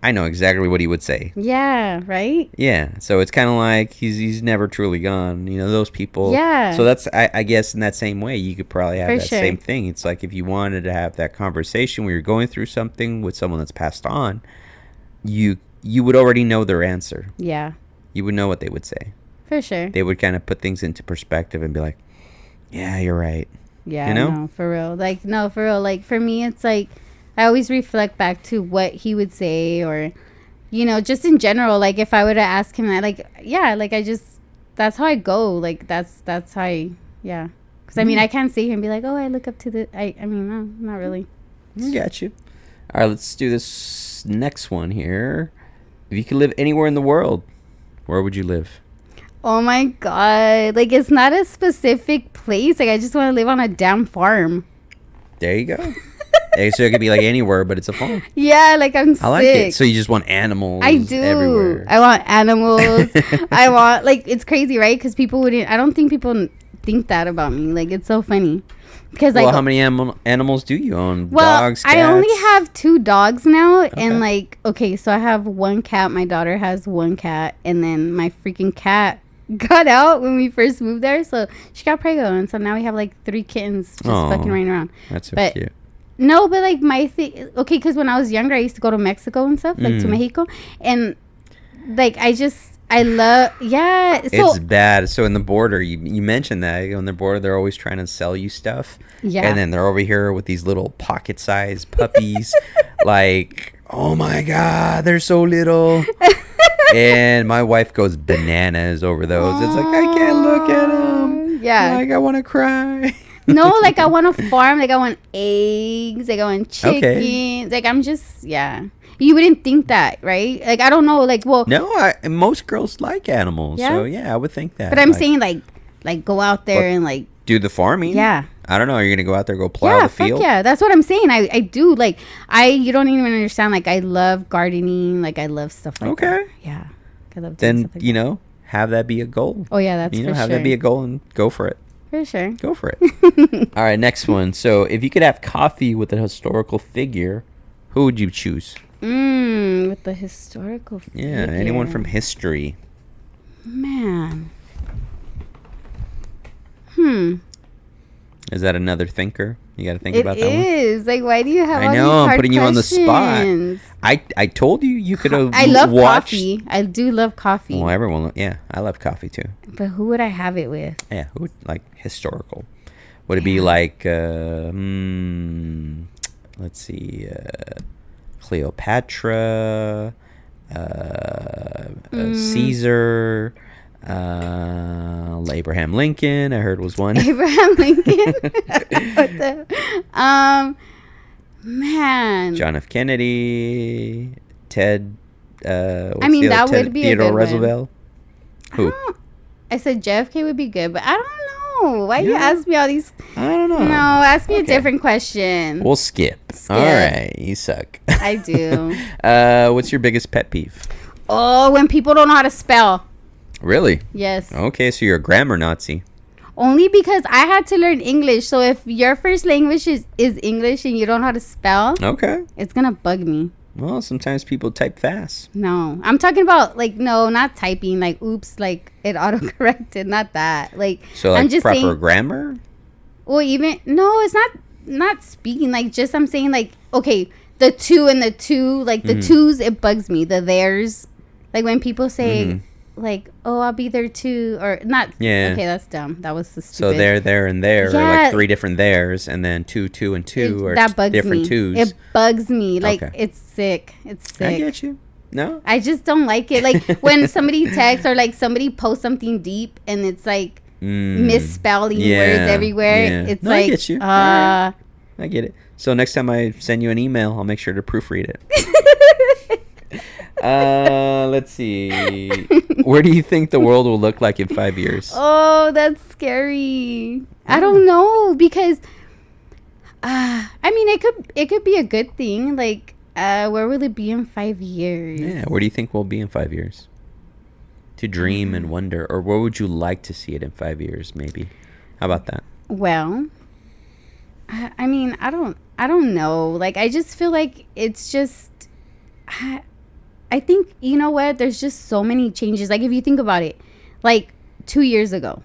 I know exactly what he would say. Yeah, right? Yeah. So it's kind of like he's never truly gone. You know, those people. Yeah. So that's, I guess, in that same way, you could probably have that same thing. It's like if you wanted to have that conversation where you're going through something with someone that's passed on, you would already know their answer. Yeah. You would know what they would say. For sure. They would kind of put things into perspective and be like, yeah, you're right. Yeah, you know? No, for real. Like, no, for real. Like, for me, it's like, I always reflect back to what he would say, or, you know, just in general, like, if I were to ask him that, like, yeah, like, I just, that's how I go. Like, that's how I, yeah. Because, I mean, I can't sit here and be like, oh, I look up to the, I mean, no, not really. I got you. All right, let's do this next one here. If you could live anywhere in the world, where would you live? Oh my God. Like, it's not a specific place. Like, I just want to live on a damn farm. There you go. So it could be like anywhere, but it's a farm. Yeah, like, I'm sick. I like it. So you just want animals. I do. Everywhere. I want animals. I want, like, it's crazy, right? Because I don't think people think that about me. Like, it's so funny. Because, like, well, how many animals do you own? Well, dogs, cats? I only have 2 dogs now. Okay. And, like, okay, so I have 1 cat. My daughter has 1 cat. And then my freaking cat got out when we first moved there, so she got pregnant, and so now we have like 3 kittens just fucking running around. That's so cute. No, but like my thing. Okay, because when I was younger, I used to go to Mexico and stuff, like to Mexico, and like I love. Yeah, so It's bad. So in the border, you mentioned that on the border, they're always trying to sell you stuff. Yeah. And then they're over here with these little pocket-sized puppies. Like, oh my God, they're so little. And my wife goes bananas over those. It's like, I can't look at them. Yeah. Like, I want to cry. No, like I want to farm. Like I want eggs. Like I want chickens. Okay. Like I'm just, yeah. You wouldn't think that, right? Like I don't know. Like, well, No, most girls like animals. Yeah? So yeah, I would think that. but I'm like, saying like go out there and like, do the farming. yeah. I don't know. Are you gonna go out there, go plow Yeah, the field? fuck yeah. That's what I'm saying. I do like you don't even understand. Like I love gardening. Like I love stuff like that. Okay. Yeah. I love doing Then stuff like that. have that be a goal. Oh yeah, that's for Have sure. that be a goal and go for it. For sure. Go for it. All right, next one. So, if you could have coffee with a historical figure, who would you choose? With the historical figure. Yeah, anyone from history. Man. Is that another thinker? You got to think It about that one. is. Like, why do you have all I these know, I'm hard putting you on the spot. questions? I told you could have I love watched. coffee. I do love coffee. Well, everyone, yeah, I love coffee too. But who would I have it with? Yeah, who would like historical? Would it be like, let's see, Cleopatra, Caesar, Abraham Lincoln? I heard was one. Abraham Lincoln. Man. John F. Kennedy, Ted. I mean, that would be a Theodore good Roosevelt. Who? I said JFK would be good, but I don't know. Why you Yeah. ask me all these? I don't know. No, ask me a Okay. different question. We'll skip. All right, you suck. I do. What's your biggest pet peeve? Oh, when people don't know how to spell. Really? Yes. Okay, so you're a grammar Nazi. Only because I had to learn English. So if your first language is English and you don't know how to spell, Okay. it's going to bug me. Well, sometimes people type fast. No. I'm talking about, like, no, not typing. Like, oops, like, it autocorrected. Not that. Like, So, like, I'm just proper saying. grammar? Well, even, no, it's not speaking. Like, just I'm saying, like, okay, the two and the two, like, the twos, it bugs me. The theirs. Like, when people say, like, oh, I'll be there too, or not. Yeah. Okay, that's dumb. That was the stupid. So there, and there are Yeah. like three different theirs, and then two, and two are that bugs different me. twos. It bugs me. Like, Okay. it's sick. It's sick. I get you. No? I just don't like it. Like, when somebody texts or, like, somebody posts something deep and it's, like, misspelling words everywhere. Yeah. It's No, like, I get you. I get it. So next time I send you an email, I'll make sure to proofread it. Let's see. Where do you think the world will look like in 5 years? oh, that's scary. I don't know because, I mean, it could be a good thing. Like, where will it be in 5 years? Yeah, where do you think we'll be in 5 years? To dream and wonder, or where would you like to see it in 5 years? Maybe. How about that? Well, I mean, I don't know. Like, I just feel like it's just, I think, you know what? There's just so many changes. Like, if you think about it, like 2 years ago,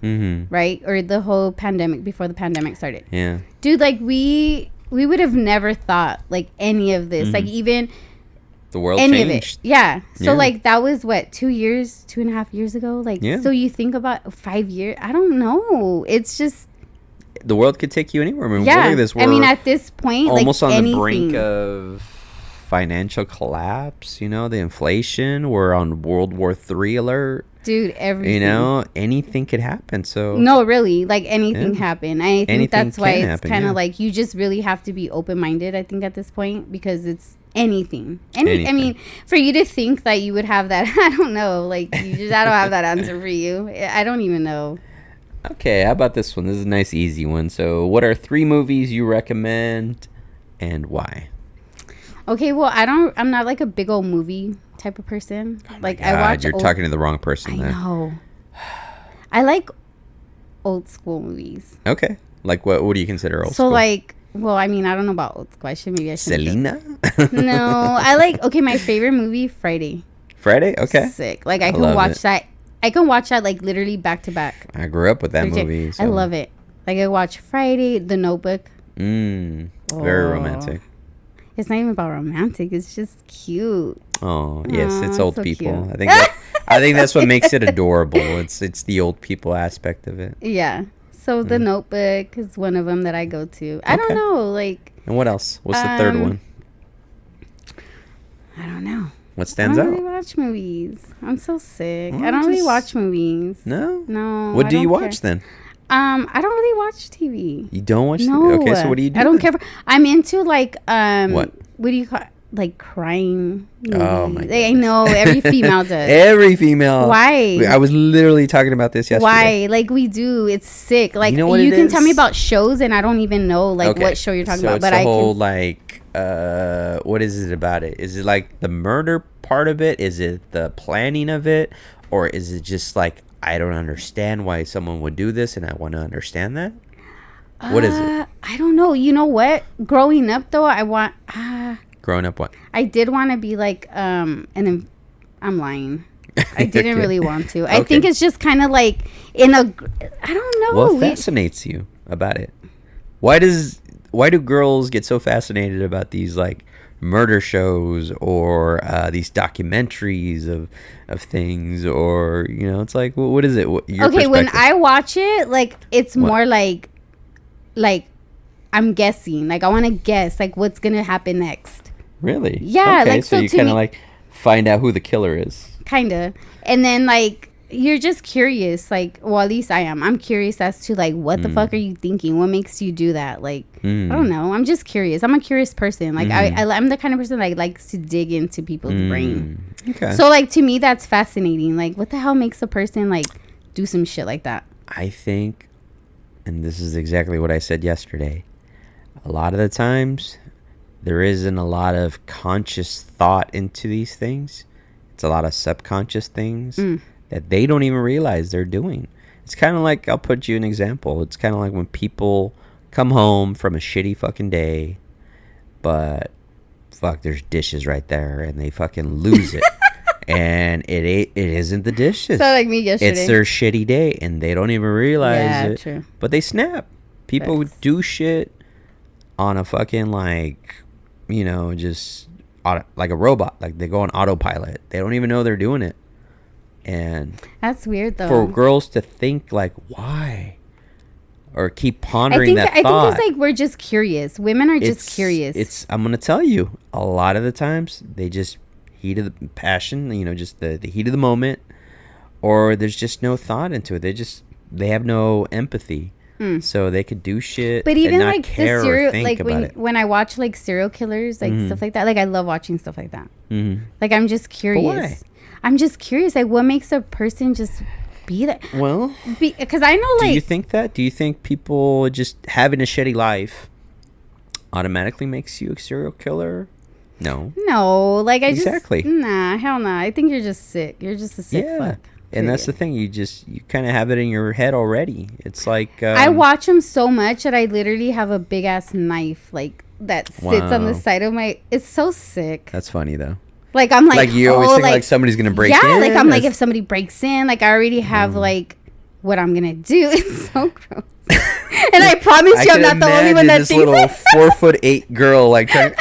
right? Or the whole pandemic, before the pandemic started. Yeah. Dude, like, we would have never thought, like, any of this. Like, even The world any changed. of it. Yeah. So, Yeah. like, that was, what, 2.5 years ago? Like, Yeah. so you think about 5 years. I don't know. It's just, The world could take you anywhere. I mean, yeah. look at this. I mean, We're at this point, almost like, on anything. the brink of financial collapse. You know, the inflation. We're on World War III alert. Dude, everything. You know, anything could happen. So No, really, like anything Yeah. happen. I think Anything that's why can it's happen, kind of yeah. like you just really have to be open-minded. I think at this point because it's anything. I Anything. mean, for you to think that you would have that, I don't know. Like I don't have that answer for you. I don't even know. Okay, how about this one? This is a nice, easy one. So, what are 3 movies you recommend, and why? Okay, well, I'm not like a big old movie type of person. Like I watch. You're talking to the wrong person. I then. know. I like old school movies. Okay, like what? What do you consider old So school? like, well, I mean, I don't know about old school. I should. Selena? No, I like. Okay, my favorite movie, Friday. Friday? Okay. Sick. Like I can love watch it. that. I can watch that like literally back to back. I grew up with that Legit. movie. I love it. Like I watch Friday, The Notebook. Very romantic. It's not even about romantic. It's just cute. Oh yes, it's Aw, old so people. cute. I think that's what makes it adorable. It's the old people aspect of it. Yeah. So the Notebook is one of them that I go to. I don't Okay. know, like. And what else? What's the third one? I don't know. What I stands don't out? really watch movies. I'm so sick. Well, I don't really just- watch movies. No. No. What I do you don't watch care. then? I don't really watch TV. You don't watch No. TV? Okay, so what do you do? I don't then? care for. I'm into like What? What do you call like crime movies? Oh, my I know every female does. Every female. Why? I was literally talking about this yesterday. Why? Like we do. It's sick. Like You know what you it can tell me is? about shows and I don't even know like Okay, what show you're talking so about. it's But the I whole can. like what is it about it? Is it like the murder part of it? Is it the planning of it? Or is it just like I don't understand why someone would do this and I want to understand that? What is it? I don't know. You know what? Growing up though, Growing up what? I did want to be like and then I'm lying. I didn't Okay. really want to. I Okay. think it's just kind of like I don't know. What fascinates you about it? Why do girls get so fascinated about these like murder shows or these documentaries of things, or it's like what is it? Your Okay, when perspective? I watch it, like it's What? more like I'm guessing. Like I want to guess like what's going to happen next. Really? Yeah, Okay, like, so so you to kind of me- like find out who the killer is. Kind of. And then like you're just curious, like, well, at least I am. I'm curious as to like what the fuck are you thinking? What makes you do that? Like, I don't know. I'm just curious. I'm a curious person. Like, I'm the kind of person that likes to dig into people's brain. Okay. So, like, to me, that's fascinating. Like, what the hell makes a person like do some shit like that? I think, and this is exactly what I said yesterday, a lot of the times there isn't a lot of conscious thought into these things. It's a lot of subconscious things that they don't even realize they're doing. It's kind of like, I'll put you an example. It's kind of like when people come home from a shitty fucking day, but fuck, there's dishes right there, and they fucking lose it. And it isn't the dishes. So, like me yesterday. It's their shitty day, and they don't even realize Yeah, it. true. But they snap. People Facts. do shit on a fucking like, just like a robot. Like they go on autopilot. They don't even know they're doing it. And That's weird though. for girls to think like, why, or keep I pondering think that I thought. think it's like we're just curious. Women are just curious. I'm gonna tell you, a lot of the times they just heat of the passion, just the heat of the moment, or there's just no thought into it. They have no empathy, so they could do shit. But even and not like care the serial, or think like about it. when I watch like serial killers, like stuff like that, like I love watching stuff like that. Like I'm just curious. why? I'm just curious, like what makes a person just be that? Well, Because I know, do like, you think that? Do you think people just having a shitty life automatically makes you a serial killer? No. no, like I Exactly. just nah, hell nah. I think you're just sick. You're just a sick Yeah. fuck. And that's the Period. thing. You kind of have it in your head already. It's like I watch them so much that I literally have a big ass knife like that sits on the Wow. side of my. It's so sick. That's funny though. Like I'm like, Like you always oh, think like somebody's gonna break in. yeah, like I'm like That's- if somebody breaks in, like I already have like what I'm gonna do. It's so gross. And I promise you, I'm can not the only one imagine that this thinks little it. 4'8" girl like trying,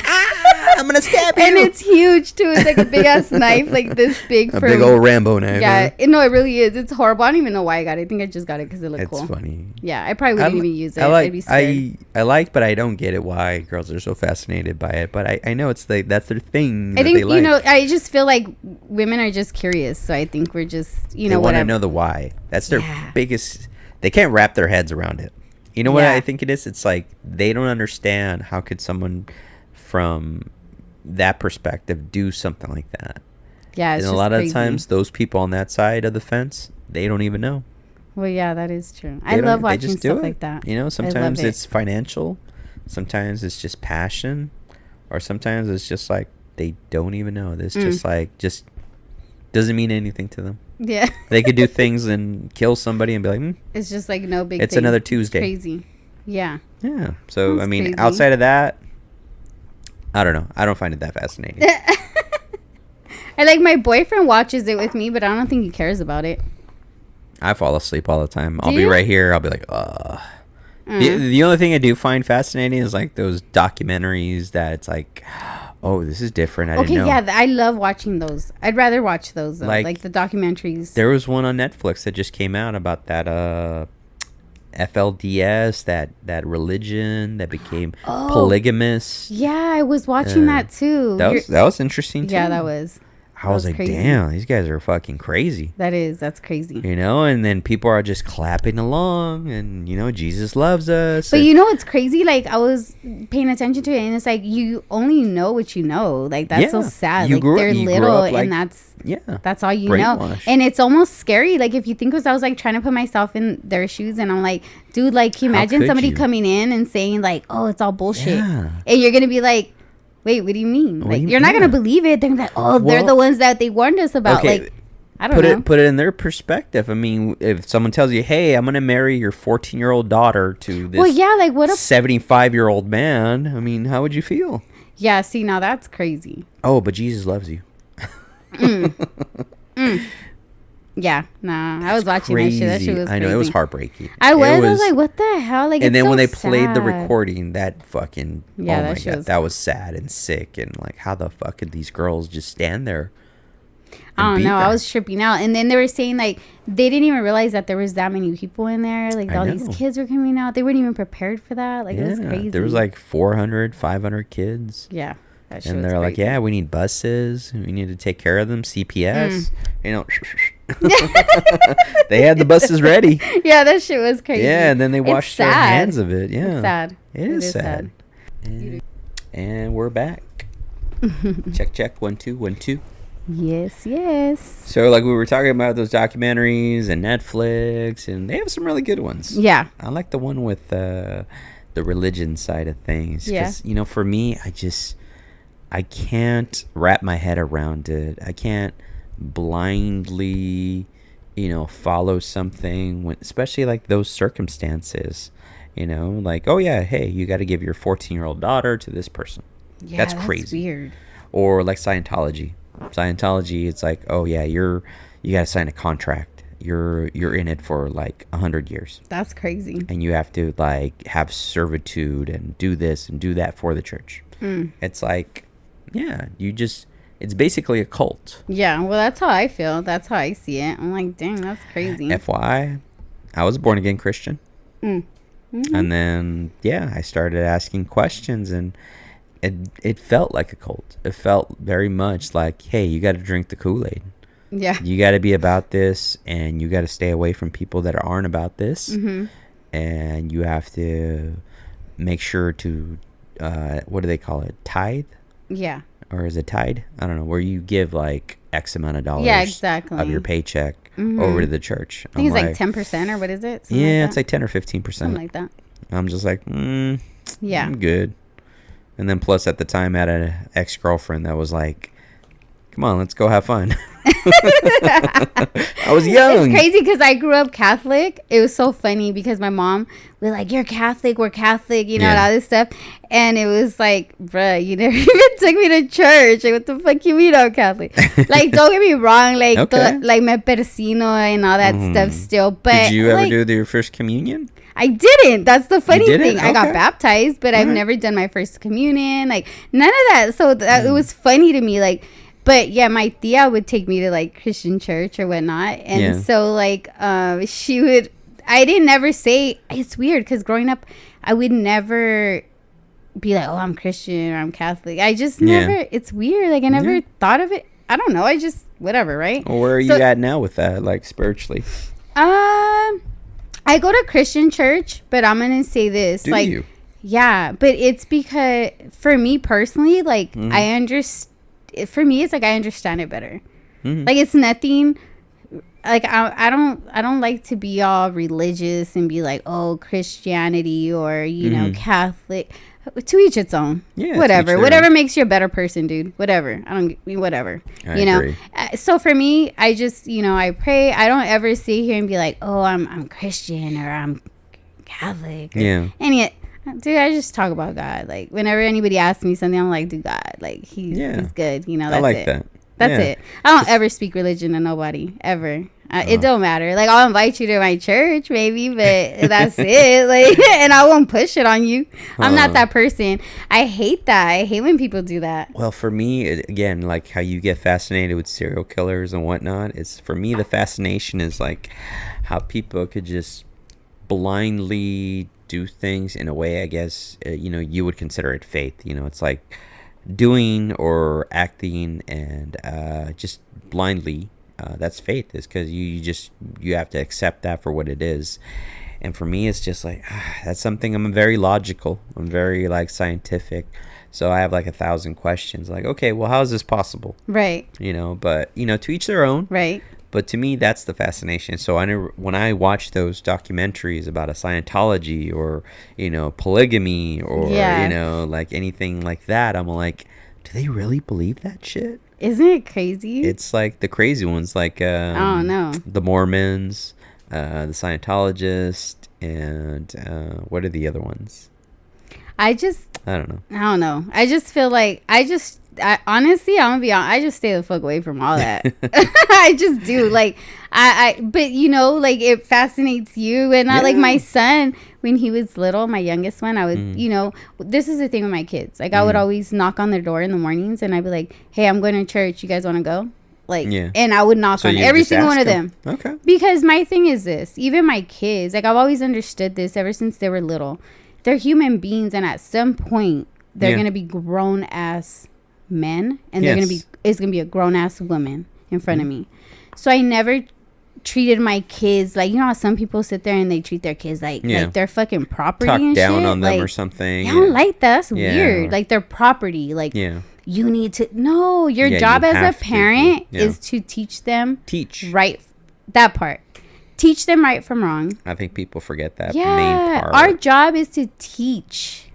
I'm gonna stab you. And it's huge too. It's like a big ass knife, like this big. a big old Rambo knife. Yeah, huh? no, it really is. It's horrible. I don't even know why I got it. I think I just got it because it looked It's cool. funny. Yeah, I probably wouldn't even use it. I like I'd be scared. I like, but I don't get it why girls are so fascinated by it. But I know it's like that's their thing. I that think they like. I just feel like women are just curious, so I think we're just They want to whatever. know the why. That's their Yeah. biggest. They can't wrap their heads around it. You know what Yeah. I think it is? It's like they don't understand how could someone from that perspective do something like that. Yeah, it's And a just lot crazy. of times, those people on that side of the fence, they don't even know. Well, yeah, that is true. They I don't- love they watching just do stuff it. like that. Sometimes it. it's financial, sometimes it's just passion, or sometimes it's just like they don't even know. This just doesn't mean anything to them. Yeah, They could do things and kill somebody and be like, it's just like no big. It's thing. another It's Tuesday. crazy. Yeah. yeah. So That's I mean, crazy. outside of that, I don't know. I don't find it that fascinating. I like my boyfriend watches it with me, but I don't think he cares about it. I fall asleep all the time. I'll Do be you? right here. I'll be like, The only thing I do find fascinating is like those documentaries that it's like, oh, this is different. I didn't know. Yeah, I love watching those. I'd rather watch those though, like the documentaries. There was one on Netflix that just came out about that FLDS, that religion that became polygamous. Yeah, I was watching that too. That was interesting too. Yeah, that was. I was like, crazy. Damn, these guys are fucking crazy. That's crazy. You know, and then people are just clapping along, and you know, Jesus loves us. But you know what's crazy? Like, I was paying attention to it, and it's like you only know what you know. Like, that's so sad. Like, they're little, and that's all you know. And it's almost scary. Like, if you think, I was like trying to put myself in their shoes, and I'm like, dude, like, can you imagine somebody coming in and saying like, oh, it's all bullshit, and you're gonna be like, wait, what do you mean? Like, you're not gonna believe it. They're gonna be like, oh, they're the ones that they warned us about. Okay, like, I don't know. Put it in their perspective. I mean, if someone tells you, hey, I'm gonna marry your 14-year-old daughter to this like what a 75-year-old man, I mean, how would you feel? Yeah, see, now that's crazy. Oh, but Jesus loves you. Yeah, nah. I was watching that shit. That shit was crazy. I know, it was heartbreaking. I was like, what the hell? Like, and then when they sad. played the recording, that fucking oh my god, was... that was sad and sick. And like, how the fuck could these girls just stand there? I don't know. I was tripping out. And then they were saying like they didn't even realize that there was that many people in there. Like all these kids were coming out. They weren't even prepared for that. Like it was crazy. There was like 400, 500 kids. Yeah. And they're like, yeah, we need buses. We need to take care of them. CPS. You know, they had the buses ready. Yeah, that shit was crazy. Yeah, and then they washed their hands of it. Yeah. It's sad. It is sad. And we're back. Check. 1 2 1 2. Yes. So like we were talking about those documentaries and Netflix, and they have some really good ones. Yeah. I like the one with the religion side of things. Yeah. Because, you know, for me, I can't wrap my head around it. I can't blindly, you know, follow something when, especially like those circumstances, you know, like, oh yeah, hey, you got to give your 14-year-old daughter to this person. Yeah, that's crazy. Weird. Or like Scientology, it's like, oh yeah, you got to sign a contract. You're in it for like 100 years. That's crazy. And you have to like have servitude and do this and do that for the church. It's like, yeah, it's basically a cult. Yeah, well, that's how I feel. That's how I see it. I'm like, dang, that's crazy. FYI, I was a born again Christian. Mm-hmm. And then, yeah, I started asking questions, and it felt like a cult. It felt very much like, hey, you got to drink the Kool-Aid. Yeah. You got to be about this, and you got to stay away from people that aren't about this. Mm-hmm. And you have to make sure to, what do they call it? Tithe? Yeah. Or is it tithe? I don't know. Where you give like X amount of dollars of your paycheck over to the church. I think it's like 10% or what is it? Something like it's like 10 or 15%. Something like that. I'm just like, yeah, I'm good. And then plus at the time I had an ex-girlfriend that was like, come on, let's go have fun. I was young. It's crazy because I grew up Catholic. It was so funny because my mom was like, you're Catholic, we're Catholic, you know, and all this stuff. And it was like, bruh, you never even took me to church. Like, what the fuck you mean I'm Catholic? Like, don't get me wrong. Like, like my persino and all that stuff still. But did you ever do your first communion? I didn't. That's the funny thing. I got baptized, but I've never done my first communion. Like, none of that. So it was funny to me. Like, but yeah, my tia would take me to like Christian church or whatnot. And so like, she would, I didn't ever say, it's weird because growing up, I would never be like, oh, I'm Christian or I'm Catholic. I just never, it's weird. Like I never thought of it. I don't know. I just, whatever. Right. Well, where are you at now with that? Like spiritually? I go to Christian church, but I'm going to say this. Do you? Yeah, but it's because for me personally, like I understand. For me, it's like I understand it better. Like it's nothing. Like I don't like to be all religious and be like, oh, Christianity or you know Catholic. To each its own. Yeah. Whatever makes you a better person, dude. Whatever. Whatever. I agree. So for me, I just I pray. I don't ever sit here and be like, oh, I'm Christian or I'm Catholic. And yet. Dude, I just talk about God. Like, whenever anybody asks me something, I'm like, dude, God. Like, he's good. You know, that's I like it. that. That's it. I don't ever speak religion to nobody ever. It don't matter. Like, I'll invite you to my church, maybe, but that's it. Like, and I won't push it on you. I'm not that person. I hate that. I hate when people do that. Well, for me, again, like how you get fascinated with serial killers and whatnot, it's for me the fascination is like how people could just blindly do things in a way, I guess, you would consider it faith. It's like doing or acting and just blindly. That's faith, is because you have to accept that for what it is. And for me, it's just like that's something. I'm very logical. I'm very like scientific. So I have like 1,000 questions. Like, okay, well, how is this possible? Right. But to each their own. Right. But to me, that's the fascination. So when I watch those documentaries about a Scientology or polygamy or like anything like that, I'm like, do they really believe that shit? Isn't it crazy? It's like the crazy ones, like I don't know, the Mormons, the Scientologists, and what are the other ones? I don't know. I just feel like honestly, I'm gonna be honest, I just stay the fuck away from all that. I just do. Like but like it fascinates you, and I like my son when he was little, my youngest one, I would this is the thing with my kids. Like I would always knock on their door in the mornings, and I'd be like, hey, I'm going to church. You guys want to go? Like, and I would knock on every single one of them. Okay. Because my thing is this, even my kids, like I've always understood this ever since they were little. They're human beings, and at some point they're going to be grown ass men, and it's going to be a grown ass woman in front of me. So I never treated my kids like, how some people sit there and they treat their kids like they're fucking property. Talk and down shit. on them like, or something. I don't like that. That's weird. Like they're property. Like you need to your job as a parent is to teach them right, that part. Teach them right from wrong. I think people forget that main part. Our job is to teach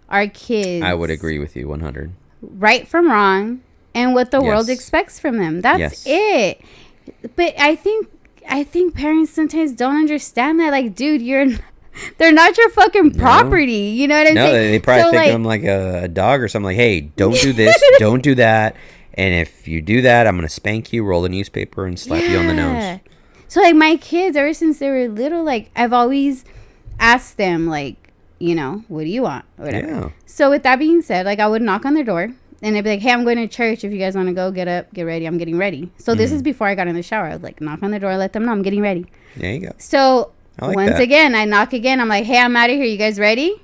our kids. I would agree with you 100. Right from wrong and what the world expects from them. That's it. But I think parents sometimes don't understand that. Like, dude, they're not your fucking property. You know what I'm saying? They probably think I'm like a dog or something. Like, hey, don't do this, don't do that. And if you do that, I'm going to spank you, roll the newspaper, and slap you on the nose. So, like, my kids, ever since they were little, like, I've always asked them, like, what do you want? Or whatever. Yeah. So, with that being said, like, I would knock on their door. And they'd be like, hey, I'm going to church. If you guys want to go, get up, get ready. I'm getting ready. So this is before I got in the shower. I would like knock on the door, let them know I'm getting ready. There you go. So once again, I knock again. I'm like, hey, I'm out of here. You guys ready?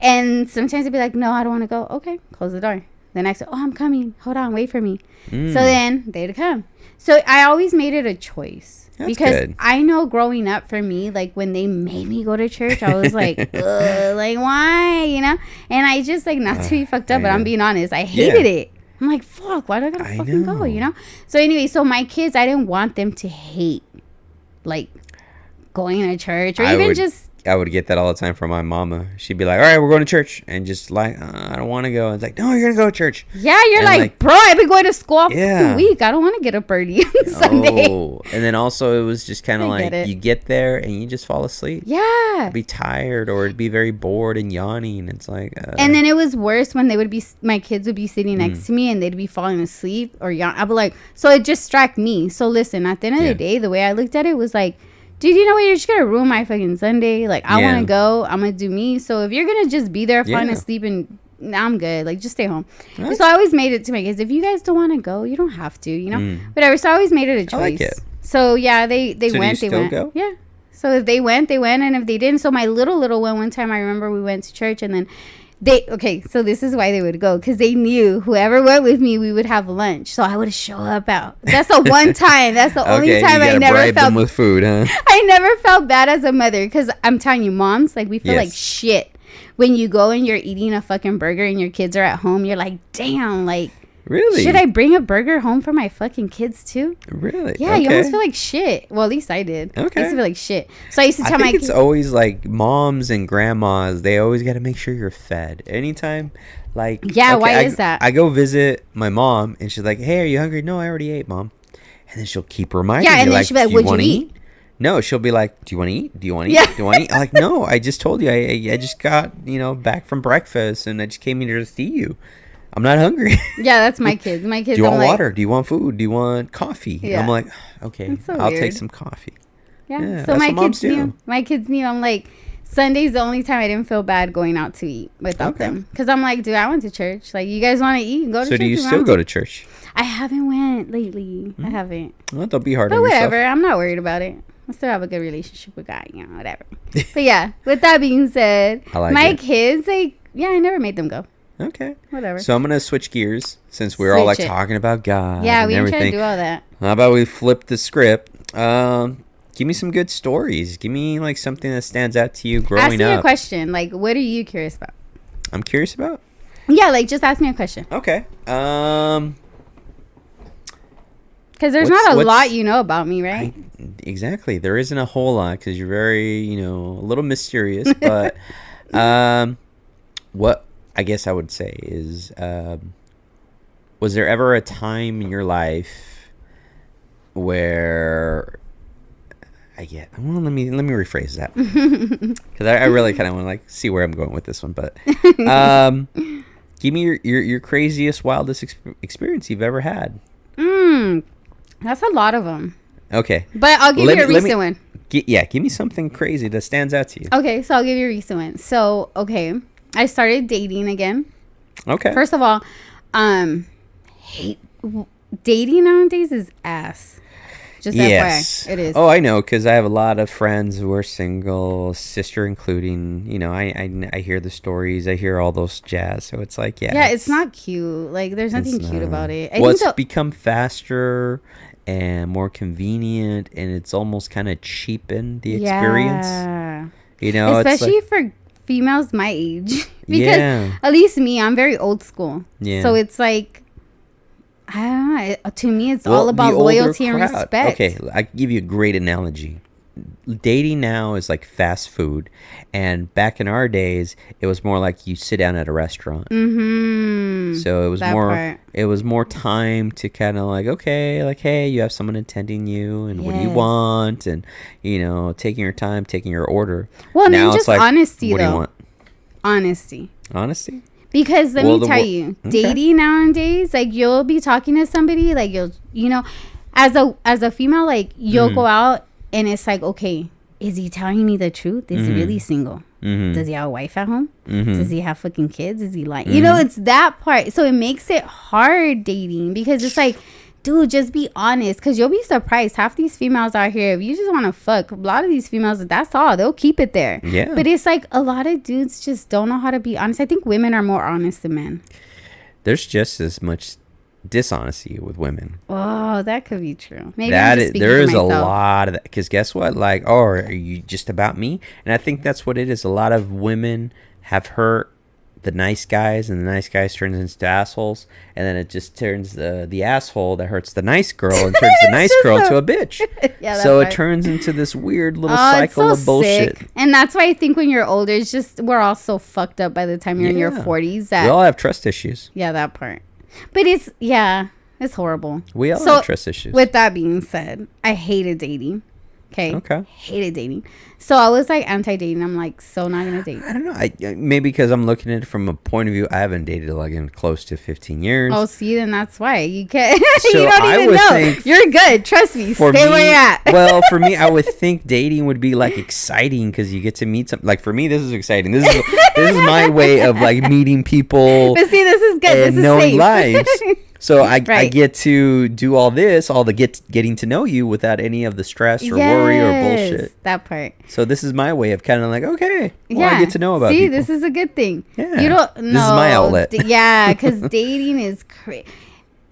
And sometimes they'd be like, no, I don't want to go. Okay, close the door. Then I said, oh, I'm coming. Hold on, wait for me. So then they'd come. So I always made it a choice. That's because good. I know growing up for me, like when they made me go to church, I was like, like why, And I just like, not to be fucked up, but I'm being honest, I hated it. I'm like, fuck, why do I gotta fucking go, So anyway, so my kids, I didn't want them to hate like going to church or I would get that all the time from my mama. She'd be like, all right, we're going to church. And just like, I don't want to go. It's like, no, you're going to go to church. Yeah, you're like, bro, I've been going to school all the week. I don't want to get up early on Sunday. And then also it was just kind of like, you get there and you just fall asleep. Yeah. Be tired or be very bored and yawning. It's like. And then it was worse when my kids would be sitting next to me and they'd be falling asleep or yawn. I'd be like, so it just struck me. So listen, at the end of the day, the way I looked at it was like, dude, you know what? You're just going to ruin my fucking Sunday. Like, I want to go. I'm going to do me. So if you're going to just be there falling asleep and I'm good. Like, just stay home. Right. So I always made it to my kids. If you guys don't want to go, you don't have to, Whatever. So I always made it a choice. I like it. So, yeah, they so went. Do you still go? Yeah. So if they went, they went. And if they didn't. So my little one time, I remember we went to church and then so this is why they would go, because they knew whoever went with me, we would have lunch. So I would show up out. That's the one time. That's the only time I never felt them with food, huh? I never felt bad as a mother, because I'm telling you, moms, like we feel like shit when you go and you're eating a fucking burger and your kids are at home. You're like, damn, like. Really? Should I bring a burger home for my fucking kids too? Really? Yeah, you almost feel like shit. Well, at least I did. Okay. I used to feel like shit. So I used to tell my kids. It's always like moms and grandmas. They always got to make sure you're fed. Anytime, like. Yeah, why is that? I go visit my mom and she's like, hey, are you hungry? No, I already ate, Mom. And then she'll keep reminding me. Yeah, and then she'll be like, what'd you eat? No, she'll be like, do you want to eat? Do you want to eat? Do you want to eat? I'm like, no, I just told you. I just got, back from breakfast and I just came here to see you. I'm not hungry. Yeah, that's my kids. My kids. Do you want I'm water? Do you want food? Do you want coffee? Yeah. I'm like, okay, So I'll weird. take some coffee. Yeah. So my kids knew. My kids knew. I'm like, Sunday's the only time I didn't feel bad going out to eat without them. Because I'm like, dude, I went to church. Like, you guys want to eat? Go to church. So do you still go to church? I haven't went lately. I haven't. Well, don't be hard but on yourself. whatever. I'm not worried about it. I still have a good relationship with God, you know, whatever. But yeah, with that being said, my kids, like, yeah, I never made them go. Okay. Whatever. So I'm going to switch gears since we're all like talking about God. Yeah, and we didn't everything. try to do all that. How about we flip the script? Give me some good stories. Give me like something that stands out to you growing up. Ask me a question. Like, what are you curious about? I'm curious about? Yeah, like, just ask me a question. Okay. Because there's not a lot you know about me, right? Exactly. There isn't a whole lot because you're very, a little mysterious. But what I guess I would say is, was there ever a time in your life where let me rephrase that because I really kind of want to like see where I'm going with this one. But give me your craziest, wildest experience you've ever had. That's a lot of them. Okay. But I'll give you a recent one. Give me something crazy that stands out to you. Okay, so I'll give you a recent one. So, okay, I started dating again. Okay. First of all, dating nowadays is ass. Just FYI, it is. Oh, I know, because I have a lot of friends who are single, sister including. I hear the stories. I hear all those jazz. So it's like, yeah. Yeah, it's not cute. Like, there's nothing cute about it. It's become faster and more convenient, and it's almost kind of cheapened the experience. Yeah. Especially for females my age. Because at least me, I'm very old school. Yeah. So it's like, I don't know. To me, it's all about loyalty and respect. Okay, I give you a great analogy. Dating now is like fast food, and back in our days, it was more like you sit down at a restaurant. Mm-hmm. So it was It was more time to kind of like, okay, like, hey, you have someone attending you, and what do you want, and taking your time, taking your order. Well, now then just like, honesty. What do you want? Honesty. Honesty. Because let me tell you, dating nowadays, like, you'll be talking to somebody, like, as a female, like, you'll go out and it's like, okay, is he telling me the truth? Is he really single? Does he have a wife at home? Does he have fucking kids? Is he lying? It's that part. So it makes it hard dating because it's like, dude, just be honest, because you'll be surprised. Half these females out here, if you just want to fuck, a lot of these females, that's all. They'll keep it there. Yeah. But it's like a lot of dudes just don't know how to be honest. I think women are more honest than men. There's just as much dishonesty with women. Oh, that could be true. Maybe there is a lot of that. Because guess what? Like, oh, are you just about me? And I think that's what it is. A lot of women have hurt the nice guys, and the nice guys turns into assholes, and then it just turns the asshole that hurts the nice girl and turns the nice girl into a bitch. So it turns into this weird little cycle of bullshit. Sick. And that's why I think when you're older, it's just we're all so fucked up by the time you're in your 40s that we all have trust issues. Yeah, that part. But it's horrible. We all have trust issues. With that being said, I hated dating. Okay. Hated dating. So I was like anti-dating. I'm like, so not gonna date. I don't know. Maybe because I'm looking at it from a point of view. I haven't dated like in close to 15 years. Oh, see, then that's why you can't. So you don't even know. You're good. Trust me. Stay where you're at. Well, for me, I would think dating would be like exciting because you get to meet some. Like for me, this is exciting. This is my way of like meeting people. But see, this is good. And this is knowing safe. lives. So I get to do all this, getting to know you without any of the stress or worry or bullshit. That part. So this is my way of kind of like, okay, I get to know about people. This is a good thing. Yeah. You don't know. This is my outlet. Because dating is crazy.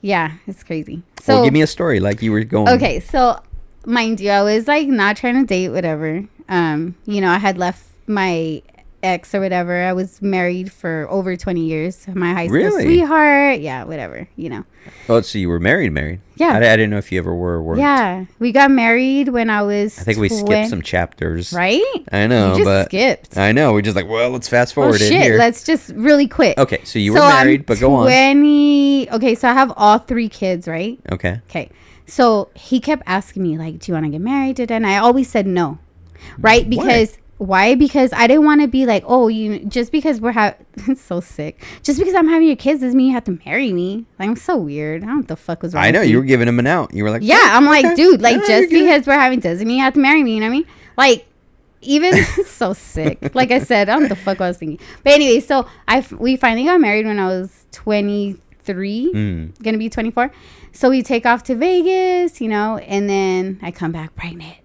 Yeah, it's crazy. So give me a story like you were going. Okay, so mind you, I was like not trying to date, whatever. I had left my ex or whatever. I was married for over 20 years. My high school sweetheart. Yeah, whatever, Oh, so you were married? Yeah. I didn't know if you ever were. Yeah. We got married when I was I think we skipped some chapters. Right? I know, but skipped. I know. We're just like, well, let's fast forward it here. Let's just really quick. Okay, so you were married, but go on. Okay, so I have all 3 kids, right? Okay. So he kept asking me, like, do you want to get married? And I always said no. Right? Because... Why? Why? Because I didn't want to be like, oh, just because it's so sick. Just because I'm having your kids doesn't mean you have to marry me. Like, I'm so weird. I don't know what the fuck was wrong. I know, with you me. were giving him an out. You were like, yeah, I'm okay. like, dude, like, just because we're having doesn't mean you have to marry me. You know what I mean? Like, even so sick. Like I said, I don't know what the fuck I was thinking. But anyway, so we finally got married when I was 23, gonna be 24. So we take off to Vegas, and then I come back pregnant.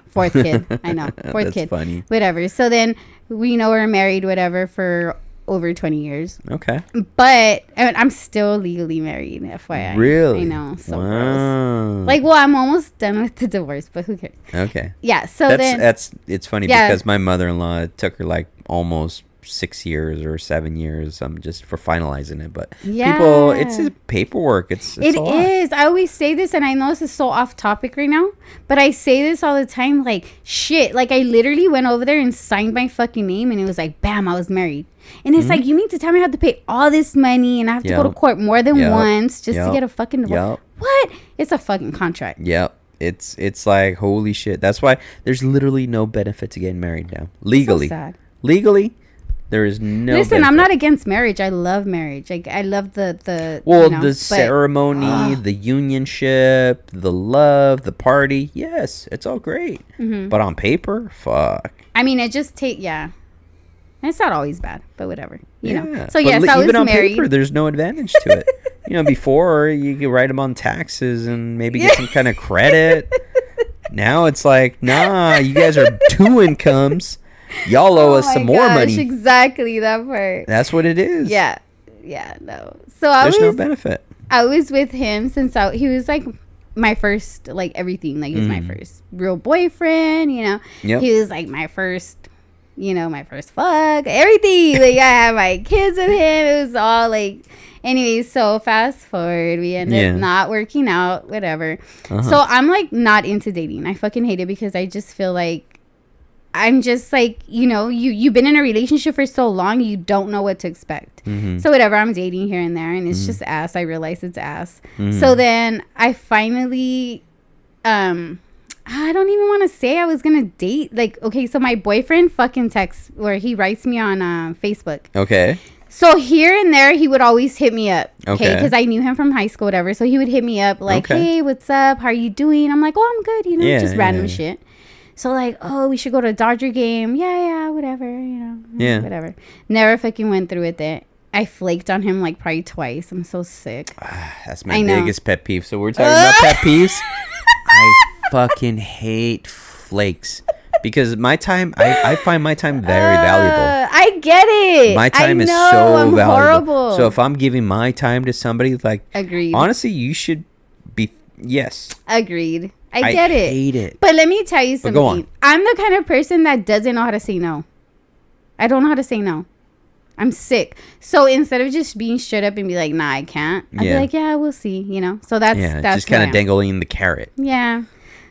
Fourth kid. I know. Fourth That's kid. Funny. Whatever. So then we're married, whatever, for over 20 years. Okay. But I'm still legally married, FYI. Really? I know. So wow. gross. Like, well, I'm almost done with the divorce, but who cares? Okay. Yeah. So it's funny because my mother-in-law, it took her like almost 6 years or 7 years just for finalizing it, but people, it's paperwork. It is. I always say this, and I know this is so off topic right now, but I say this all the time, like, shit, like, I literally went over there and signed my fucking name, and it was like, bam, I was married. And it's like, you mean to tell me I have to pay all this money and I have to go to court more than once just to get a fucking divorce? What? It's a fucking contract. It's like, holy shit. That's why there's literally no benefit to getting married now. Legally. So sad. Legally, there is no Listen, benefit. I'm not against marriage. I love marriage. Like, I love the the ceremony, the unionship, the love, the party. Yes, it's all great. But on paper, fuck. I mean, it just it's not always bad, but whatever. You know. So but yes, I was even on married. paper, there's no advantage to it. Before you could write them on taxes and maybe get some kind of credit. Now it's like, nah, you guys are two incomes. Y'all owe us some more money. Exactly, that part. That's what it is. Yeah, no. So there's no benefit. I was with him since he was like my first, like, everything. Like, he was my first real boyfriend. Yep. He was like my first. My first fuck, everything. Like, I had my kids with him. It was all like, anyway. So fast forward, we ended up not working out, whatever. So I'm like not into dating. I fucking hate it because I just feel like I'm just like, you've been in a relationship for so long, you don't know what to expect. So whatever, I'm dating here and there, and it's just ass. I realize it's ass. So then I finally, I don't even want to say I was going to date. Like, okay, so my boyfriend fucking texts, or he writes me on Facebook. Okay. So here and there, he would always hit me up. Okay. Because I knew him from high school, whatever. So he would hit me up like, hey, what's up? How are you doing? I'm like, oh, I'm good. Just random shit. So like, oh, we should go to a Dodger game. Yeah, whatever. Whatever. Never fucking went through with it. I flaked on him like probably twice. I'm so sick. That's my biggest pet peeve. So we're talking about pet peeves. I fucking hate flakes because my time, I find my time very valuable. I get it. My time is so I'm valuable. Horrible. So if I'm giving my time to somebody, like, agreed. Honestly, you should be. Yes. Agreed. I get it. I hate it. But let me tell you something. Go on. I'm the kind of person that doesn't know how to say no. I don't know how to say no. I'm sick. So instead of just being straight up and be like, nah, I can't. I'd be like, yeah, we'll see. So that's just kind of dangling the carrot. Yeah.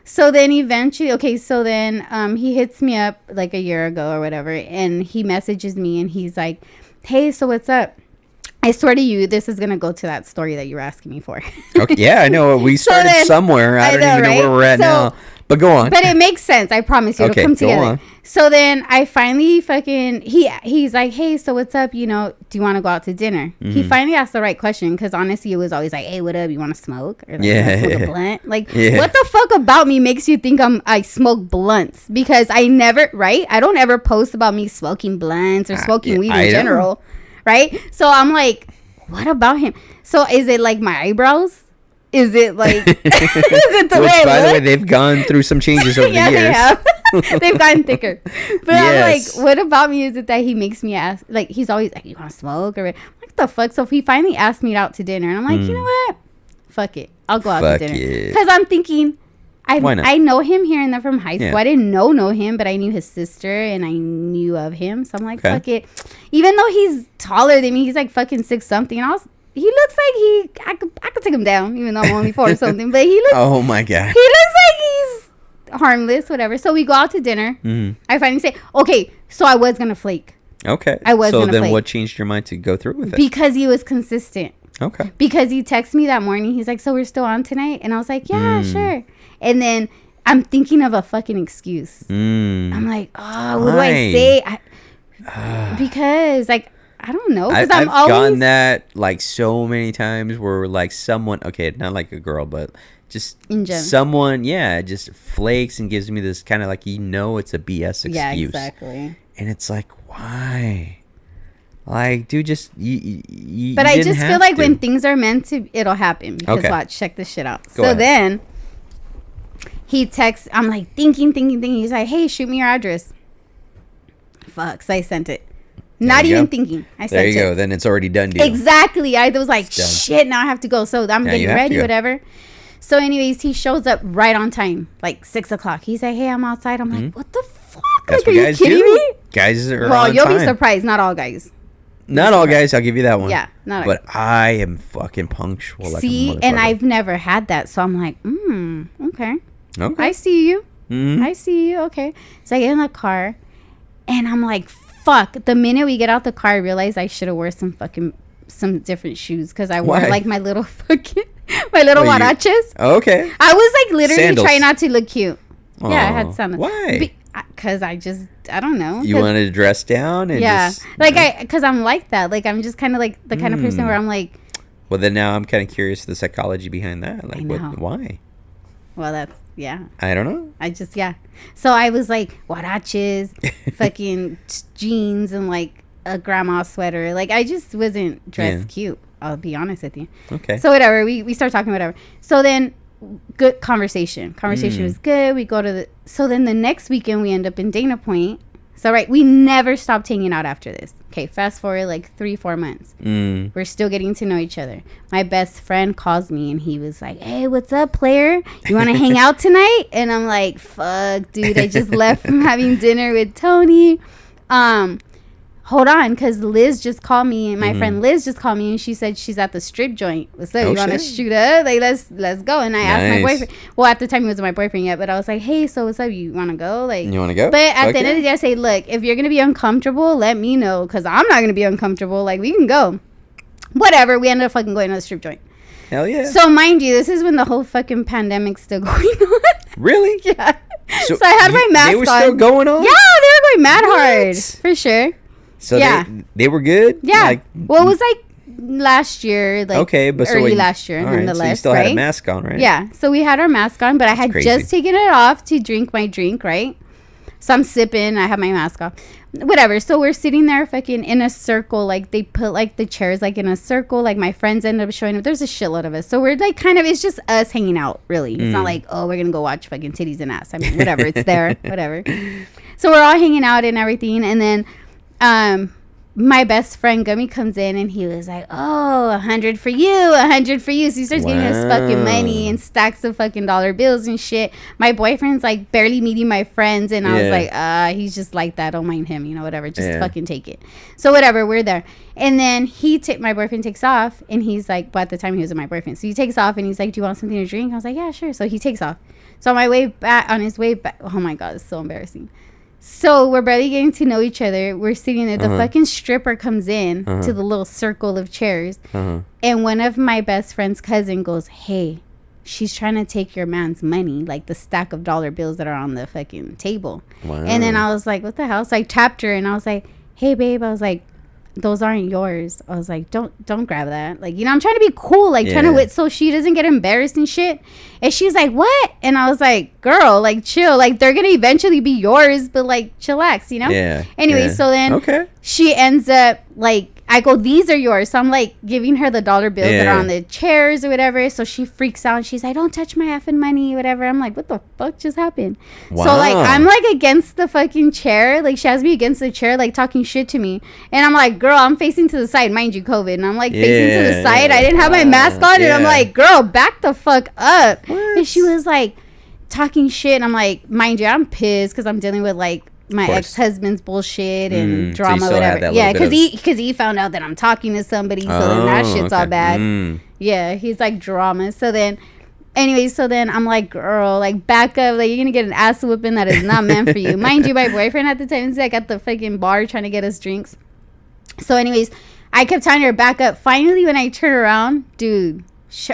So then eventually, he hits me up like a year ago or whatever, and he messages me and he's like, hey, so what's up? I swear to you, this is going to go to that story that you were asking me for. Okay, yeah, I know. We started somewhere. I don't even know where we're at now. But go on. But it makes sense. I promise you. It'll come together. On. So then I finally he's like, hey, so what's up? Do you want to go out to dinner? He finally asked the right question because honestly, it was always like, hey, what up? You want to smoke? Or like, smoke a blunt? Like, what the fuck about me makes you think I smoke blunts? Because I don't ever post about me smoking blunts or smoking weed in general. Right? So I'm like, what about him? So is it like my eyebrows? Is it like, is it the way by the way, they've gone through some changes over the years. They have. They've gotten thicker. But I'm like, what about me is it that he makes me ask, like, he's always like, you want to smoke? Or I'm like, what the fuck? So he finally asked me out to dinner. And I'm like, you know what? Fuck it. I'll go out to dinner. Because I'm thinking, I know him here and there from high school. I didn't know him, but I knew his sister and I knew of him. So I'm like, fuck it. Even though he's taller than me, he's like fucking 6-something. And he looks like I could take him down, even though I'm only 4 or something. But he looks. Oh my god. He looks like he's harmless, whatever. So we go out to dinner. I finally say, okay, so I was gonna flake. Okay. I was gonna flake. So then what changed your mind to go through with it? Because he was consistent. Okay. Because he texted me that morning. He's like, so we're still on tonight? And I was like, yeah, sure. And then I'm thinking of a fucking excuse. I'm like, oh, what do I say? Because like, I don't know. Because I've gotten that like so many times where like someone, okay, not like a girl, but just someone, just flakes and gives me this kind of like, it's a BS excuse. Yeah, exactly. And it's like, why? Like, dude, just you But I just feel like when things are meant to, it'll happen. Because watch, check this shit out. Go ahead. Then he texts. I'm like thinking. He's like, hey, shoot me your address. Fuck. So I sent it. Not even thinking. I sent it. There you go. Then it's already done deal. Exactly. I was like, shit, now I have to go. So I'm getting ready, whatever. So anyways, he shows up right on time, like 6 o'clock. He's like, hey, I'm outside. I'm like, what the fuck? That's like, are you kidding me? Guys are well, you'll be surprised. Not all guys. Not all guys. I'll give you that one. Yeah. Not but I am fucking punctual. See, and I've never had that. So I'm like, okay. I see you. I see you. Okay. So I get in the car and I'm like, fuck. The minute we get out the car, I realized I should have wore some different shoes because I wore like my little huaraches. Okay. I was like literally trying not to look cute. Oh, yeah, I had sandals. Why? Because I don't know. You wanted to dress down and because I'm like that. Like I'm just kind of like the kind of person where I'm like. Well, then now I'm kind of curious the psychology behind that. Like, why? Well, that's I don't know. I just So I was like huaraches, fucking jeans, and like a grandma sweater. Like I just wasn't dressed cute. I'll be honest with you. Okay. So whatever. We start talking whatever. So then. Good conversation was good. We go to so then the next weekend we end up in Dana Point. So we never stopped hanging out after this. Okay, fast forward like 3-4 months. We're still getting to know each other. My best friend calls me and he was like, hey, what's up, player, you want to hang out tonight? And I'm like, fuck, dude, I just left from having dinner with Tony. Hold on, because Liz just called me, and my friend Liz just called me, and she said she's at the strip joint. So you want to shoot up? Like, let's go. And I asked my boyfriend. Well, at the time he wasn't my boyfriend yet, but I was like, hey, so what's up? You want to go? Like, you want to go? But at the end of the day, I say, look, if you're gonna be uncomfortable, let me know, because I'm not gonna be uncomfortable. Like, we can go. Whatever. We ended up fucking going to the strip joint. Hell yeah. So mind you, this is when the whole fucking pandemic's still going on. Really? Yeah. So I had my mask on. They were still going on? Yeah, they were going mad hard for sure. So they were good? Yeah. Like, well, it was like last year, like early last year, nonetheless. So you still had a mask on, right? Yeah. So we had our mask on, but I had just taken it off to drink my drink, right? So I'm sipping. I have my mask off. Whatever. So we're sitting there fucking in a circle. Like they put like the chairs like in a circle. Like my friends end up showing up. There's a shitload of us. So we're like kind of, it's just us hanging out, really. It's not like, oh, we're going to go watch fucking titties and ass. I mean, whatever. It's there. Whatever. So we're all hanging out and everything. And then my best friend Gummy comes in and he was like, oh, 100 for you, 100 for you. So he starts giving us fucking money and stacks of fucking dollar bills and shit. My boyfriend's like barely meeting my friends, and I was like, he's just like that, don't mind him, whatever, just fucking take it. So whatever, we're there. And then my boyfriend takes off, and he's like, well, at the time he wasn't my boyfriend, so he takes off and he's like, do you want something to drink? I was like, yeah, sure. So he takes off. So on his way back, oh my god, it's so embarrassing. So we're barely getting to know each other. We're sitting there. The fucking stripper comes in to the little circle of chairs. And one of my best friend's cousin goes, hey, she's trying to take your man's money, like the stack of dollar bills that are on the fucking table. Wow. And then I was like, what the hell? So I tapped her and I was like, hey, babe. I was like, those aren't yours. I was like, don't grab that. Like, I'm trying to be cool, like trying to wit so she doesn't get embarrassed and shit. And she's like, what? And I was like, girl, like chill. Like they're gonna eventually be yours, but like chillax, Yeah. Anyway, so then she ends up like, I go, these are yours. So I'm like giving her the dollar bills that are on the chairs or whatever. So she freaks out. She's like, don't touch my effing money, whatever. I'm like, what the fuck just happened? Wow. So like, I'm like against the fucking chair. Like she has me against the chair, like talking shit to me. And I'm like, girl, I'm facing to the side, mind you, COVID. And I'm like facing to the side. I didn't have my mask on. And I'm like, girl, back the fuck up. What? And she was like talking shit. And I'm like, mind you, I'm pissed because I'm dealing with like my ex-husband's bullshit and drama, so whatever. Yeah, because he found out that I'm talking to somebody, so then that shit's all bad. Yeah, he's like drama. So then, anyway, I'm like, girl, like back up, like you're gonna get an ass whooping that is not meant for you. Mind you, my boyfriend at the time was like at the fucking bar trying to get us drinks. So, anyways, I kept telling her back up. Finally, when I turned around, dude,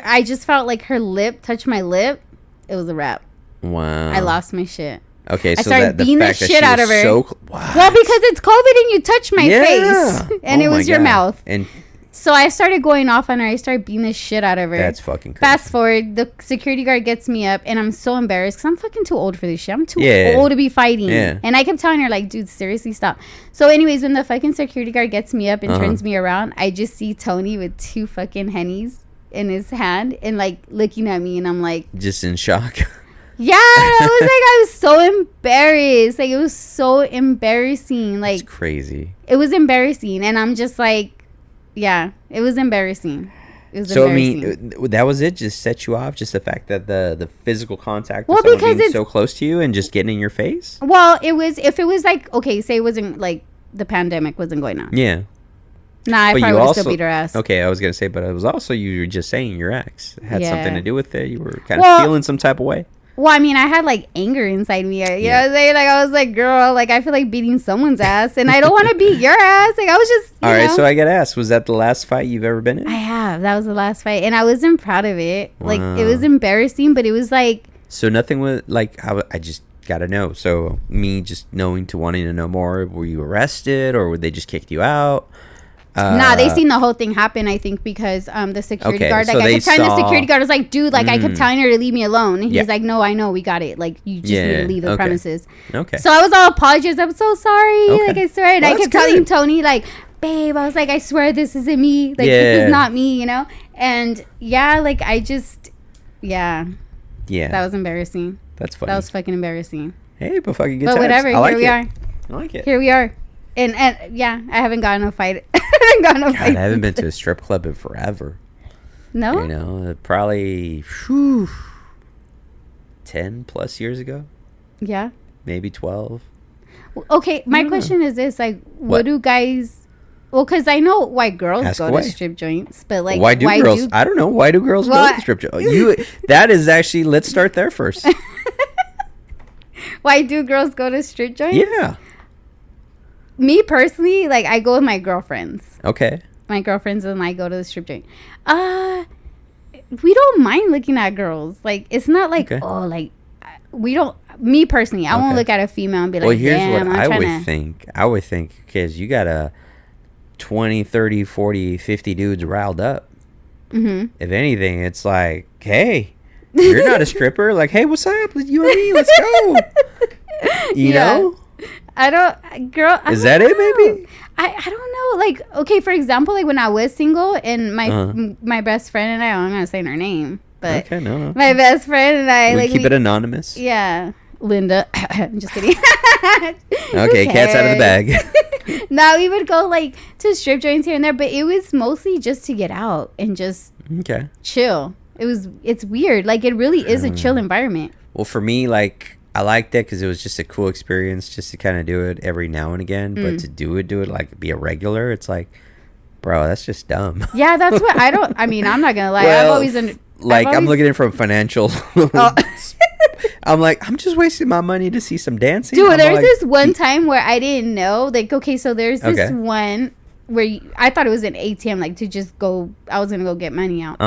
I just felt like her lip touched my lip. It was a wrap. Wow. I lost my shit. Okay, I so started beating the shit out of her. Wow. Well, because it's COVID and you touch my face. And it was your mouth. And so I started going off on her. I started beating the shit out of her. That's fucking crazy. Fast forward, the security guard gets me up, and I'm so embarrassed because I'm fucking too old for this shit. I'm too old to be fighting. Yeah. And I kept telling her, like, dude, seriously, stop. So anyways, when the fucking security guard gets me up and turns me around, I just see Tony with 2 fucking hennies in his hand and, like, looking at me, and I'm like... Just in shock. Yeah, I was so embarrassed. Like, it was so embarrassing. Like, it's crazy. It was embarrassing, and I'm just like... Yeah, it was embarrassing. So embarrassing. I mean, that was it. Just set you off. Just the fact that the physical contact with someone being so close to you and just getting in your face. Well, it was if it was like okay, say it wasn't like the pandemic wasn't going on. Yeah. Nah, I probably would still beat her ass. Okay, I was gonna say, but it was also you were just saying your ex it had something to do with it. You were kind of feeling some type of way. Well, I mean, I had, like, anger inside me. You know what I'm saying? Like, I was like, girl, like, I feel like beating someone's ass, and I don't want to beat your ass. Like, I was just, All right, so I got to ask, was that the last fight you've ever been in? I have. That was the last fight, and I wasn't proud of it. Wow. Like, it was embarrassing, but it was, like... So nothing was, like, I just got to know. So me just wanting to know more, were you arrested, or they just kicked you out? Nah, they seen the whole thing happen, I think, because the security guard, like, I kept telling the security guard, I was like, dude, like, I kept telling her to leave me alone. And he's like, no, I know, we got it. Like, you just need to leave the premises. Okay. So I was all apologized. I'm so sorry. Like, I swear. And I kept telling Tony, like, babe, I was like, I swear this isn't me. Like, this is not me, you know? And, yeah, like, I just, yeah. That was embarrassing. That's funny. That was fucking embarrassing. Hey, but fucking good times. But whatever, here we are. I like it. Here we are. And yeah, I haven't gotten a fight. God, I haven't been to a strip club in forever. No? You know, probably 10 plus years ago. Yeah. Maybe 12. Okay, my question is this. Like, what do guys... Well, because I know why girls go to strip joints, but like... Why do girls... I don't know. Why do girls go to strip joints? That is actually... Let's start there first. Why do girls go to strip joints? Yeah. Me personally, like, I go with my girlfriends. Okay. My girlfriends and I go to the strip joint. We don't mind looking at girls. Like, it's not like, oh, like, we don't... Me personally, I won't look at a female and be like, well, here's what I would think. I would think, because you got a 20, 30, 40, 50 dudes riled up. Mm-hmm. If anything, it's like, hey, you're not a stripper. Like, hey, what's up? You and me, let's go. You know? I don't, girl. Is that it, maybe? I don't know. Like, okay, for example, like when I was single and my best friend and I'm not gonna say her name, but my best friend and I, like, keep it anonymous. Yeah, Linda. I'm just kidding. Okay, cat's out of the bag. No, we would go like to strip joints here and there, but it was mostly just to get out and just chill. It's weird. Like, it really is a chill environment. Well, for me, like, I liked it because it was just a cool experience just to kind of do it every now and again. But to do it like be a regular, it's like, bro, that's just dumb. Yeah, that's what I don't. I mean, I'm not gonna lie. Well, I'm looking at it from financial. I'm like, I'm just wasting my money to see some dancing. Dude, there's this one time where I didn't know. Like, okay, so there's this one where I thought it was an ATM, like to just go. I was gonna go get money out.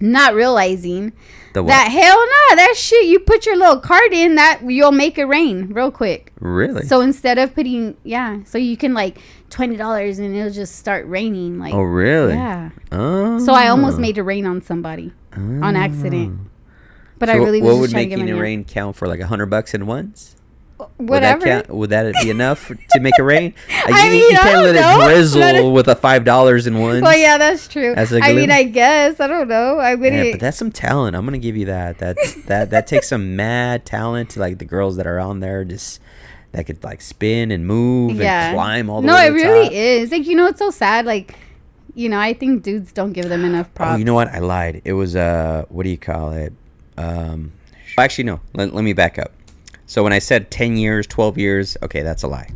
Not realizing that hell no, that shit, you put your little card in, that you'll make it rain real quick. Really? So instead of putting, so you can like $20 and it'll just start raining. Like, oh, really? Yeah. Oh. So I almost made it rain on somebody on accident. But so I really was what just would making it rain count for, like $100 in once? Whatever. Would that be enough to make it rain? You can't let it drizzle with a $5 in one. Well, yeah, that's true. I mean, I guess. I don't know. But that's some talent. I'm gonna give you that. That takes some mad talent to, like, the girls that are on there, just that could, like, spin and move and climb all the way to the top. No, it really is. Like, it's so sad. Like, I think dudes don't give them enough props. Oh, you know what? I lied. It was what do you call it? Actually, no. Let me back up. So when I said 10 years, 12 years, okay, that's a lie.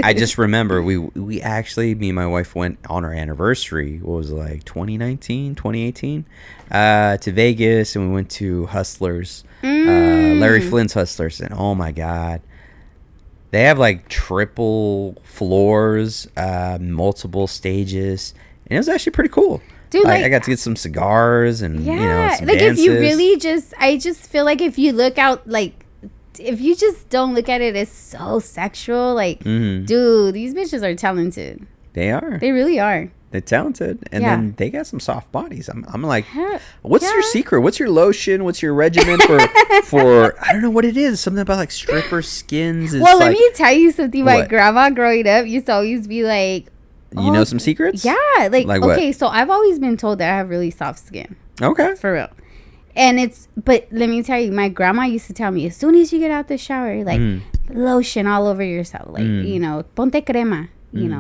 I just remember we actually, me and my wife went on our anniversary, what was it, like 2019, 2018, to Vegas, and we went to Hustlers, Larry Flynt's Hustlers, and oh my God. They have like triple floors, multiple stages, and it was actually pretty cool. Dude, I got to get some cigars and some like dances. if you really I just feel like if you look out, like if you just don't look at it as so sexual, like, dude, these bitches are talented. They are. They really are. They're talented, and then they got some soft bodies. I'm like, what's your secret? What's your lotion? What's your regimen for? I don't know what it is. Something about like stripper skins. Well, let me tell you something. My grandma growing up used to always be like, you know some secrets? Yeah, like okay, so I've always been told that I have really soft skin. Okay, for real. And but let me tell you, my grandma used to tell me, as soon as you get out the shower, like lotion all over yourself, like ponte crema,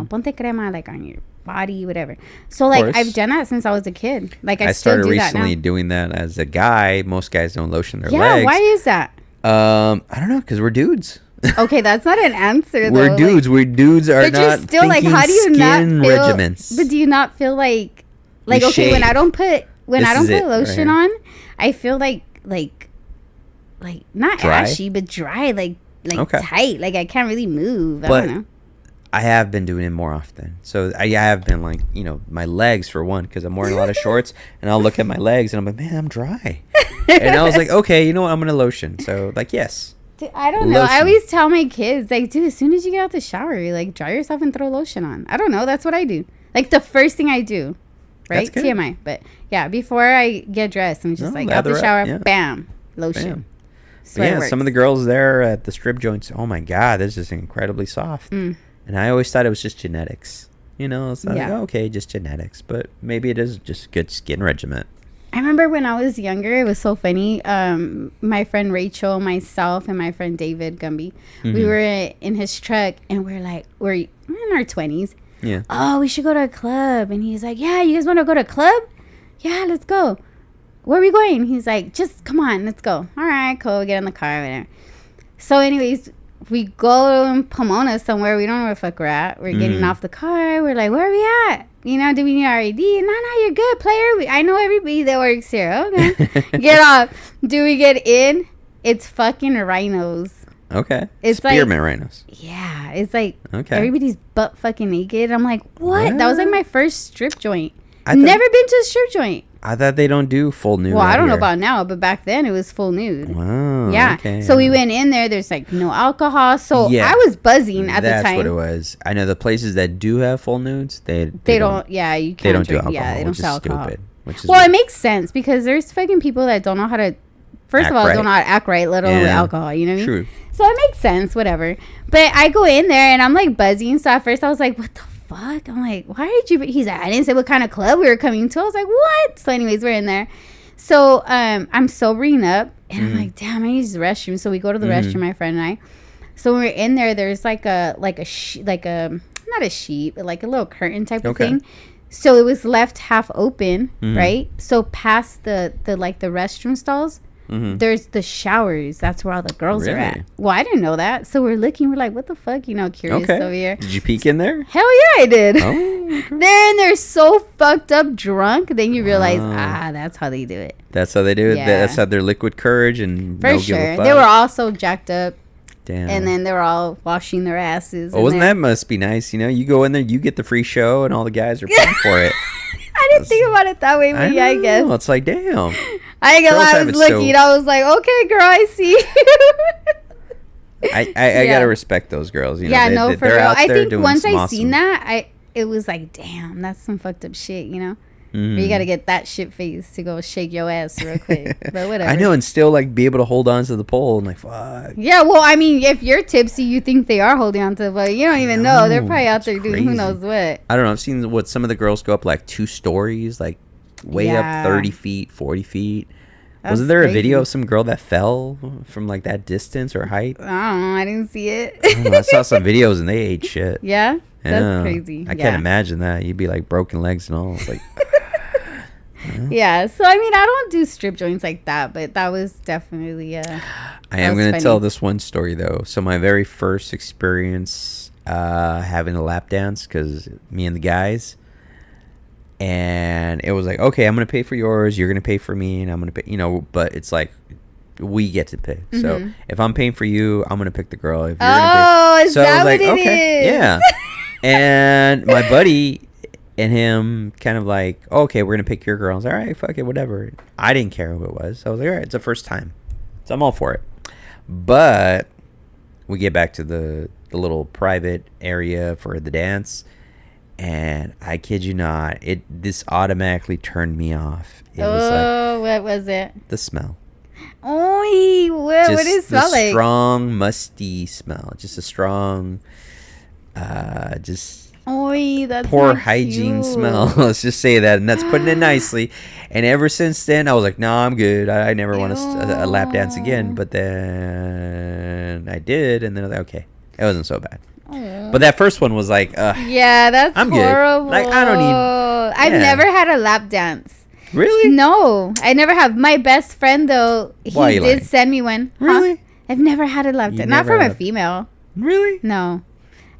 ponte crema, like on your body, whatever. So like I've done that since I was a kid. Like I still started do that recently now. doing that as a guy. Most guys don't lotion their legs. Yeah, why is that? I don't know, because we're dudes. Okay, that's not an answer. We're dudes. We're dudes are not still like, how do you not feel? Regimens. But do you not feel like okay, when I don't put lotion on, I feel like not dry? ashy, but dry, like tight. Like I can't really move. I don't know. I have been doing it more often. So I have been like, my legs for one, because I'm wearing a lot of shorts, and I'll look at my legs and I'm like, man, I'm dry. And I was like, okay, you know what? I'm going to lotion. So like, yes. Dude, I don't know. I always tell my kids, like, dude, as soon as you get out the shower, like, dry yourself and throw lotion on. I don't know. That's what I do. Like, the first thing I do, right? TMI. But yeah, before I get dressed, I'm just out the shower, bam, lotion. Bam. Some of the girls there at the strip joints, oh my God, this is incredibly soft. And I always thought it was just genetics. It's like, okay, just genetics. But maybe it is just good skin regimen. I remember when I was younger, it was so funny. My friend Rachel, myself, and my friend David Gumby, we were in his truck, and we're in our 20s. Yeah. Oh, we should go to a club. And he's like, yeah, you guys want to go to a club? Yeah, let's go. Where are we going? He's like, just come on, let's go. All right, cool. We get in the car, whatever. So anyways, we go in Pomona somewhere. We don't know where the fuck we're at. We're getting off the car. We're like, where are we at? Do we need our ID? No, you're good, player. I know everybody that works here. Okay. Get off. Do we get in? It's fucking rhinos. Okay. It's spearmint rhinos. Yeah. It's like everybody's butt fucking naked. I'm like, what? That was like my first strip joint. I've never been to a strip joint. I thought they don't do full nude. Well, I don't know about now, but back then it was full nude. Wow. Yeah. Okay. So we went in there. There's like no alcohol. So I was buzzing at the time. That's what it was. I know the places that do have full nudes, they don't. Yeah, you can't. They don't drink. do alcohol. Yeah, they don't sell alcohol. Stupid. It makes sense because there's fucking people that don't know how to. First of all, don't know how to act right, let alone with alcohol. You know what I mean? True. So it makes sense. Whatever. But I go in there and I'm like buzzing. So at first I was like, what the fuck? I'm like, why did you? He's like, I didn't say what kind of club we were coming to. I was like, what? So anyways, we're in there. So I'm sobering up and I'm like, damn, I use the restroom. So we go to the restroom, my friend and I. So when we're in there, there's like a not a sheet, but like a little curtain type of thing. So it was left half open, right? So past the restroom stalls, there's the showers. That's where all the girls are at. Well, I didn't know that. So we're looking. We're like, what the fuck? Curious over here. Did you peek in there? Hell yeah, I did. Oh, they're so fucked up drunk. Then you realize, that's how they do it. That's how they do it? Yeah. That's how their liquid courage and for sure. Give a fuck. They were all so jacked up. Damn. And then they were all washing their asses. Oh, that must be nice. You go in there, you get the free show, and all the guys are paying for it. I didn't think about it that way, but I guess. It's like, damn. I ain't gonna lie, I was looking. I was like, okay, girl, I see you. I gotta respect those girls. For real. I think once I seen that, it was like, damn, that's some fucked up shit, Mm-hmm. You gotta get that shit face to go shake your ass real quick. But whatever. I know, and still be able to hold on to the pole and fuck. Yeah, well, I mean, if you're tipsy, you think they are holding on to the pole. You don't even know. They're probably out there doing who knows what. I don't know. I've seen some of the girls go up 2 stories, way up 30 feet, 40 feet. Wasn't there a video of some girl that fell from that distance or height? I don't know. I didn't see it. I saw some videos and they ate shit. Yeah? That's crazy. I can't imagine that. You'd be broken legs and all. Yeah, so I mean, I don't do strip joints like that, but that was definitely I am going to tell this one story though. So my very first experience having a lap dance, because me and the guys, and it was okay, I'm going to pay for yours, you're going to pay for me, and I'm going to pay, but it's we get to pick. Mm-hmm. So if I'm paying for you, I'm going to pick the girl. If you're is that what it is? Yeah. And my buddy, And him kind of like, okay, we're going to pick your girl. I was like, all right, fuck it, whatever. I didn't care who it was. I was like, all right, it's the first time. So I'm all for it. But we get back to the little private area for the dance. And I kid you not, this automatically turned me off. It was like, what was it? the smell. Oh, what did it smell like? Strong, musty smell. Just a strong, just that's poor hygiene smell. Let's just say that, and that's putting it nicely. And ever since then, I was like, no, I'm good. I never want a lap dance again. But then I did, and then I was like, okay, it wasn't so bad. But that first one was like, yeah, that's I'm horrible. good. Like, I don't need. I've never had a lap dance. Really? No, I never have. My best friend though, he did send me one. Really? I've never had a lap dance. Not from a female. Really? No,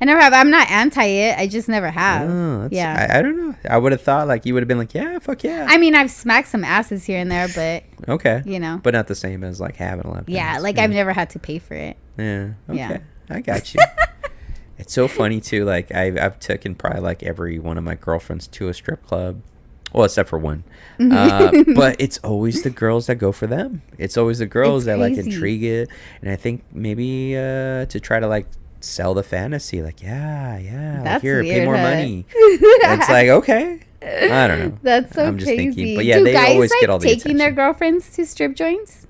I never have. I'm not anti it. I just never have. Oh, yeah. I don't know. I would have thought like you would have been like, yeah, fuck yeah. I mean, I've smacked some asses here and there, but okay, you know, but not the same as like having a lap dance. Yeah, like I've never had to pay for it. Yeah. Okay. Yeah. I got you. It's so funny too. Like I've taken probably like every one of my girlfriends to a strip club. Well, except for one. But it's always the girls that go for them. It's always the girls that like intrigue it. And I think maybe to try to like sell the fantasy. Like, yeah. That's like, here, weird, pay more money. It's like, okay. I don't know. That's so I'm just crazy. thinking. But yeah, do they guys always like get all the taking attention. their girlfriends to strip joints?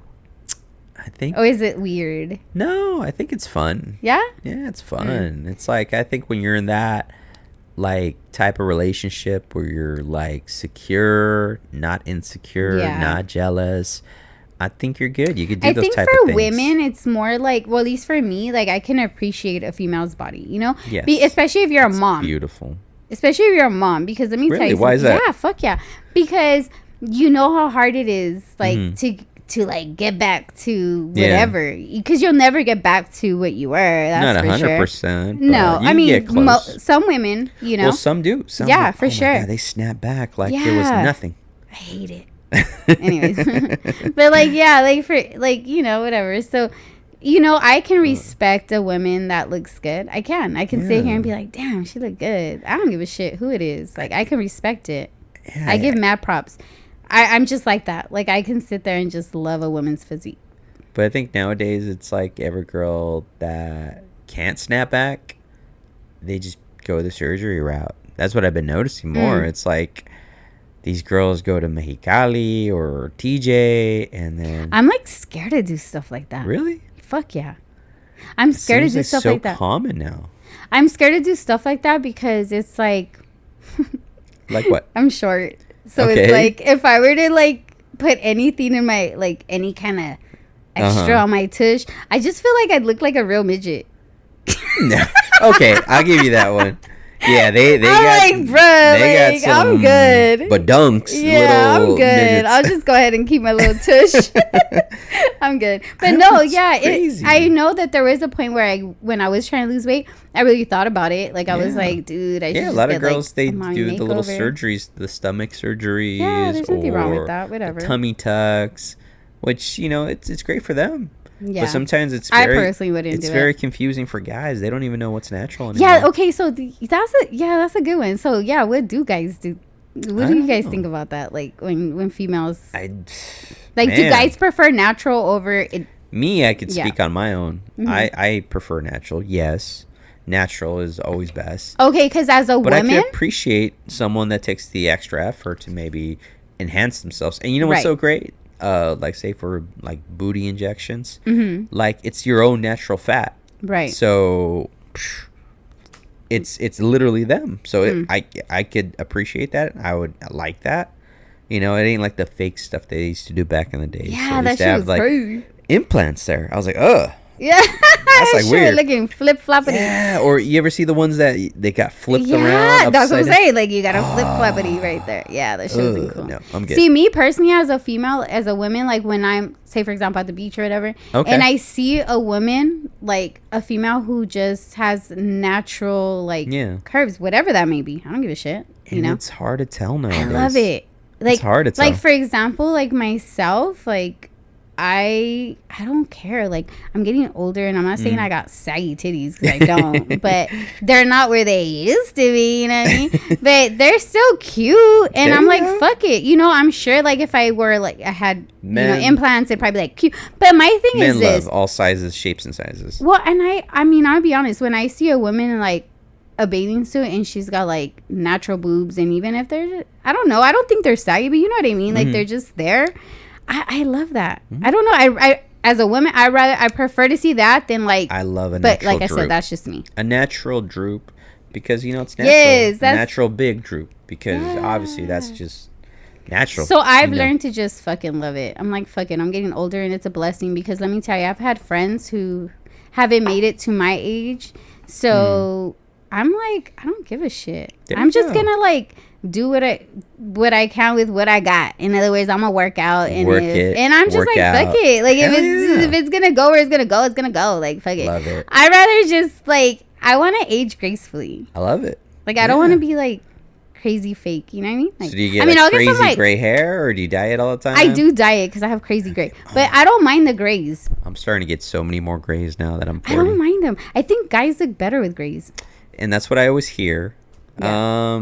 I think. Or is it weird? No, I think it's fun. Yeah? Yeah, it's fun. It's like, I think when you're in that like type of relationship where you're like secure, not insecure, not jealous, I think you're good. You could do those type of things. I think for women, it's more like, well, at least for me, like I can appreciate a female's body, you know? Yes. Especially if you're a mom. Beautiful. Especially if you're a mom, because let me tell you. Why is that? Yeah, fuck yeah. Because you know how hard it is, like to like get back to whatever, because you'll never get back to what you were. That's not 100%. No, I mean some women, you know. Well, some do. Some for sure. God, they snap back like there was nothing. I hate it. Anyways, but like like for like whatever. So I can respect a woman that looks good. I can sit here and be like, damn, she look good. I don't give a shit who it is. Like I can respect it. I give mad props. I'm just like that. Like I can sit there and just love a woman's physique. But I think nowadays it's like every girl that can't snap back, they just go the surgery route. That's what I've been noticing more. It's like these girls go to Mexicali or TJ, and then I'm like scared to do stuff like that. Really? Fuck yeah. I'm scared to do stuff like that. It's so common now. I'm scared to do stuff like that because it's like like what? I'm short. So it's like if I were to like put anything in my like any kind of extra on my tush, I just feel like I'd look like a real midget. Okay, I'll give you that one. Yeah, they got like, bruh, they got some, I'm good. Badunks. Yeah, I'm good. Midgets. I'll just go ahead and keep my little tush. I'm good. But no, yeah, I know that there was a point where when I was trying to lose weight, I really thought about it. Like I was like, dude, I should just a lot of girls like, they do the little surgeries, the stomach surgeries. Yeah, there's nothing wrong with that. Whatever. Tummy tucks, which it's great for them. Yeah. But sometimes it's I personally wouldn't do it. It's very confusing for guys. They don't even know what's natural anymore. Yeah, okay, so that's a good one. So yeah, what do guys do? What do you guys think about that? Like when females do guys prefer natural over it? Me, I could speak on my own. I prefer natural. Yes. Natural is always best. Okay, because as a woman, I can appreciate someone that takes the extra effort to maybe enhance themselves. And you know what's so great? Like say for like booty injections, like it's your own natural fat, right? So it's literally them. So I could appreciate that. I would like that. It ain't like the fake stuff they used to do back in the day. Yeah, so that shit was like crazy. Implants there. I was like, ugh. Yeah, that's like weird. Looking flip floppity. Yeah, or you ever see the ones that they got flipped around? Yeah, that's what I'm saying. Like you got a flip floppity right there. Yeah, that shit wasn't cool. No, I'm good. See, me personally, as a female, as a woman, like when I'm, say for example, at the beach or whatever, and I see a woman, like a female who just has natural like curves, whatever that may be. I don't give a shit. It's hard to tell nowadays. I love it. Like, it's hard to tell. Like for example, like myself, like I don't care. Like, I'm getting older, and I'm not saying I got saggy titties, because I don't, but they're not where they used to be, you know what I mean? But they're still cute, and I'm like, fuck it. You know, I'm sure, like, if I were, like, I had, implants, it'd probably be, like, cute. But my thing is this. Men love all sizes, shapes, and sizes. Well, and I mean, I'll be honest. When I see a woman in, like, a bathing suit, and she's got, like, natural boobs, and even if they're, I don't know, I don't think they're saggy, but you know what I mean? Like, they're just there. I love that. I don't know. I as a woman, I prefer to see that than, like. I love a but natural like I droop. said, that's just me. A natural droop, because, you know, it's natural. Yes, that's a natural big droop, because obviously that's just natural. So I've learned to just fucking love it. I'm like, fuck it. I'm getting older, and it's a blessing, because let me tell you, I've had friends who haven't made it to my age, so I'm like, I don't give a shit. I'm just gonna, like, do what I can with what I got. In other words, I'm gonna work out, and I'm just like, fuck it. Like, if it's gonna go where it's gonna go, it's gonna go. Like, fuck it. Love it. I'd rather just, like, I want to age gracefully. I love it. Like, I don't want to be, like, crazy fake. You know what I mean? Like, so do you get crazy gray hair, or do you dye it all the time? I do dye it because I have crazy gray, but I don't mind the grays. I'm starting to get so many more grays now that I'm 40. I don't mind them. I think guys look better with grays. And that's what I always hear. Yeah.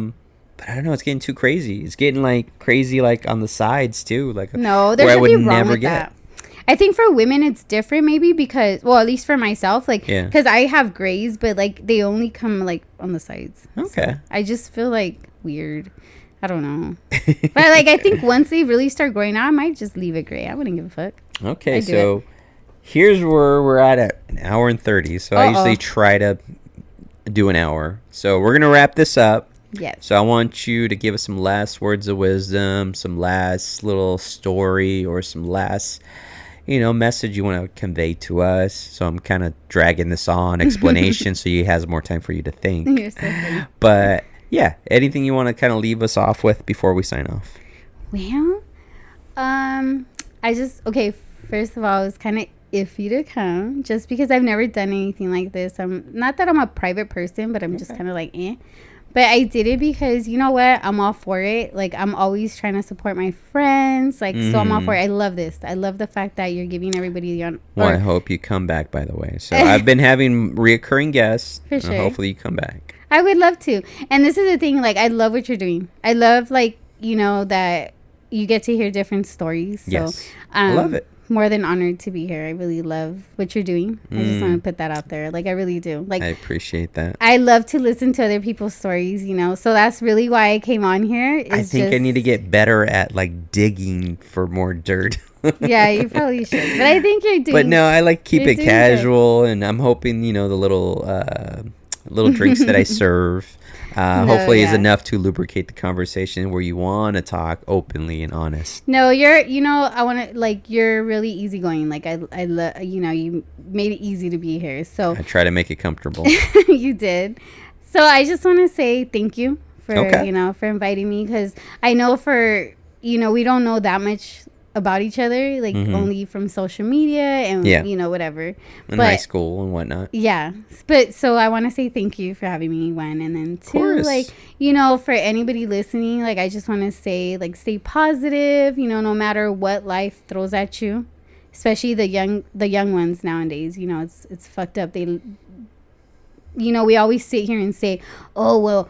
But I don't know. It's getting too crazy. It's getting, like, crazy, like, on the sides too. Like, no, there's nothing wrong with that. I think for women it's different, maybe, because, well, at least for myself, like, because I have grays, but, like, they only come, like, on the sides. Okay. So I just feel, like, weird. I don't know. But, like, I think once they really start growing out, I might just leave it gray. I wouldn't give a fuck. Okay, so here's where we're at an hour and 30. So I usually try to do an hour. So we're gonna wrap this up. Yes. So I want you to give us some last words of wisdom, some last little story, or some last, you know, message you want to convey to us. So I'm kind of dragging this on explanation so he has more time for you to think. You're so funny. But yeah, anything you want to kind of leave us off with before we sign off? Well, first of all, it was kind of iffy to come, just because I've never done anything like this. I'm not that I'm a private person, but I'm just kind of like, eh. But I did it because, you know what? I'm all for it. Like, I'm always trying to support my friends. Like, so I'm all for it. I love this. I love the fact that you're giving everybody the Well, I hope you come back, by the way. So I've been having reoccurring guests. For sure. Hopefully you come back. I would love to. And this is the thing. Like, I love what you're doing. I love, like, you know, that you get to hear different stories. So, yes. I love it. More than honored to be here. I really love what you're doing. I just want to put that out there. Like, I really do. Like, I appreciate that. I love to listen to other people's stories, you know. So that's really why I came on here. I think I need to get better at, like, digging for more dirt. Yeah, you probably should. But I think you're doing. But no, I like keep it casual, and I'm hoping, you know, the little drinks that I serve hopefully is enough to lubricate the conversation where you want to talk openly and honest. No, I want to, like, you're really easygoing. Like, I love, you know, you made it easy to be here. So I try to make it comfortable. You did. So I just want to say thank you for, you know, for inviting me, because I know we don't know that much about each other, like, only from social media and you know, whatever, in high school and whatnot. Yeah, but so I want to say thank you for having me, one, and then two, like, you know, for anybody listening, like, I just want to say, like, stay positive, you know, no matter what life throws at you, especially the young ones nowadays. You know, it's fucked up. They, you know, we always sit here and say, oh, well,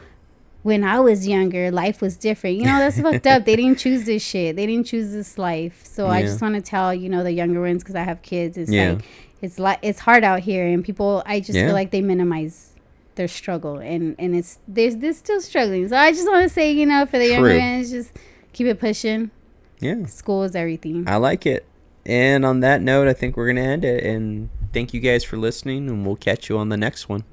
when I was younger, life was different. You know, that's fucked up. They didn't choose this shit. They didn't choose this life. So I just want to tell, you know, the younger ones, because I have kids. It's like, it's hard out here, and people, I just feel like they minimize their struggle, and they're still struggling. So I just want to say, you know, for the younger ones, just keep it pushing. Yeah. School is everything. I like it. And on that note, I think we're going to end it. And thank you guys for listening, and we'll catch you on the next one.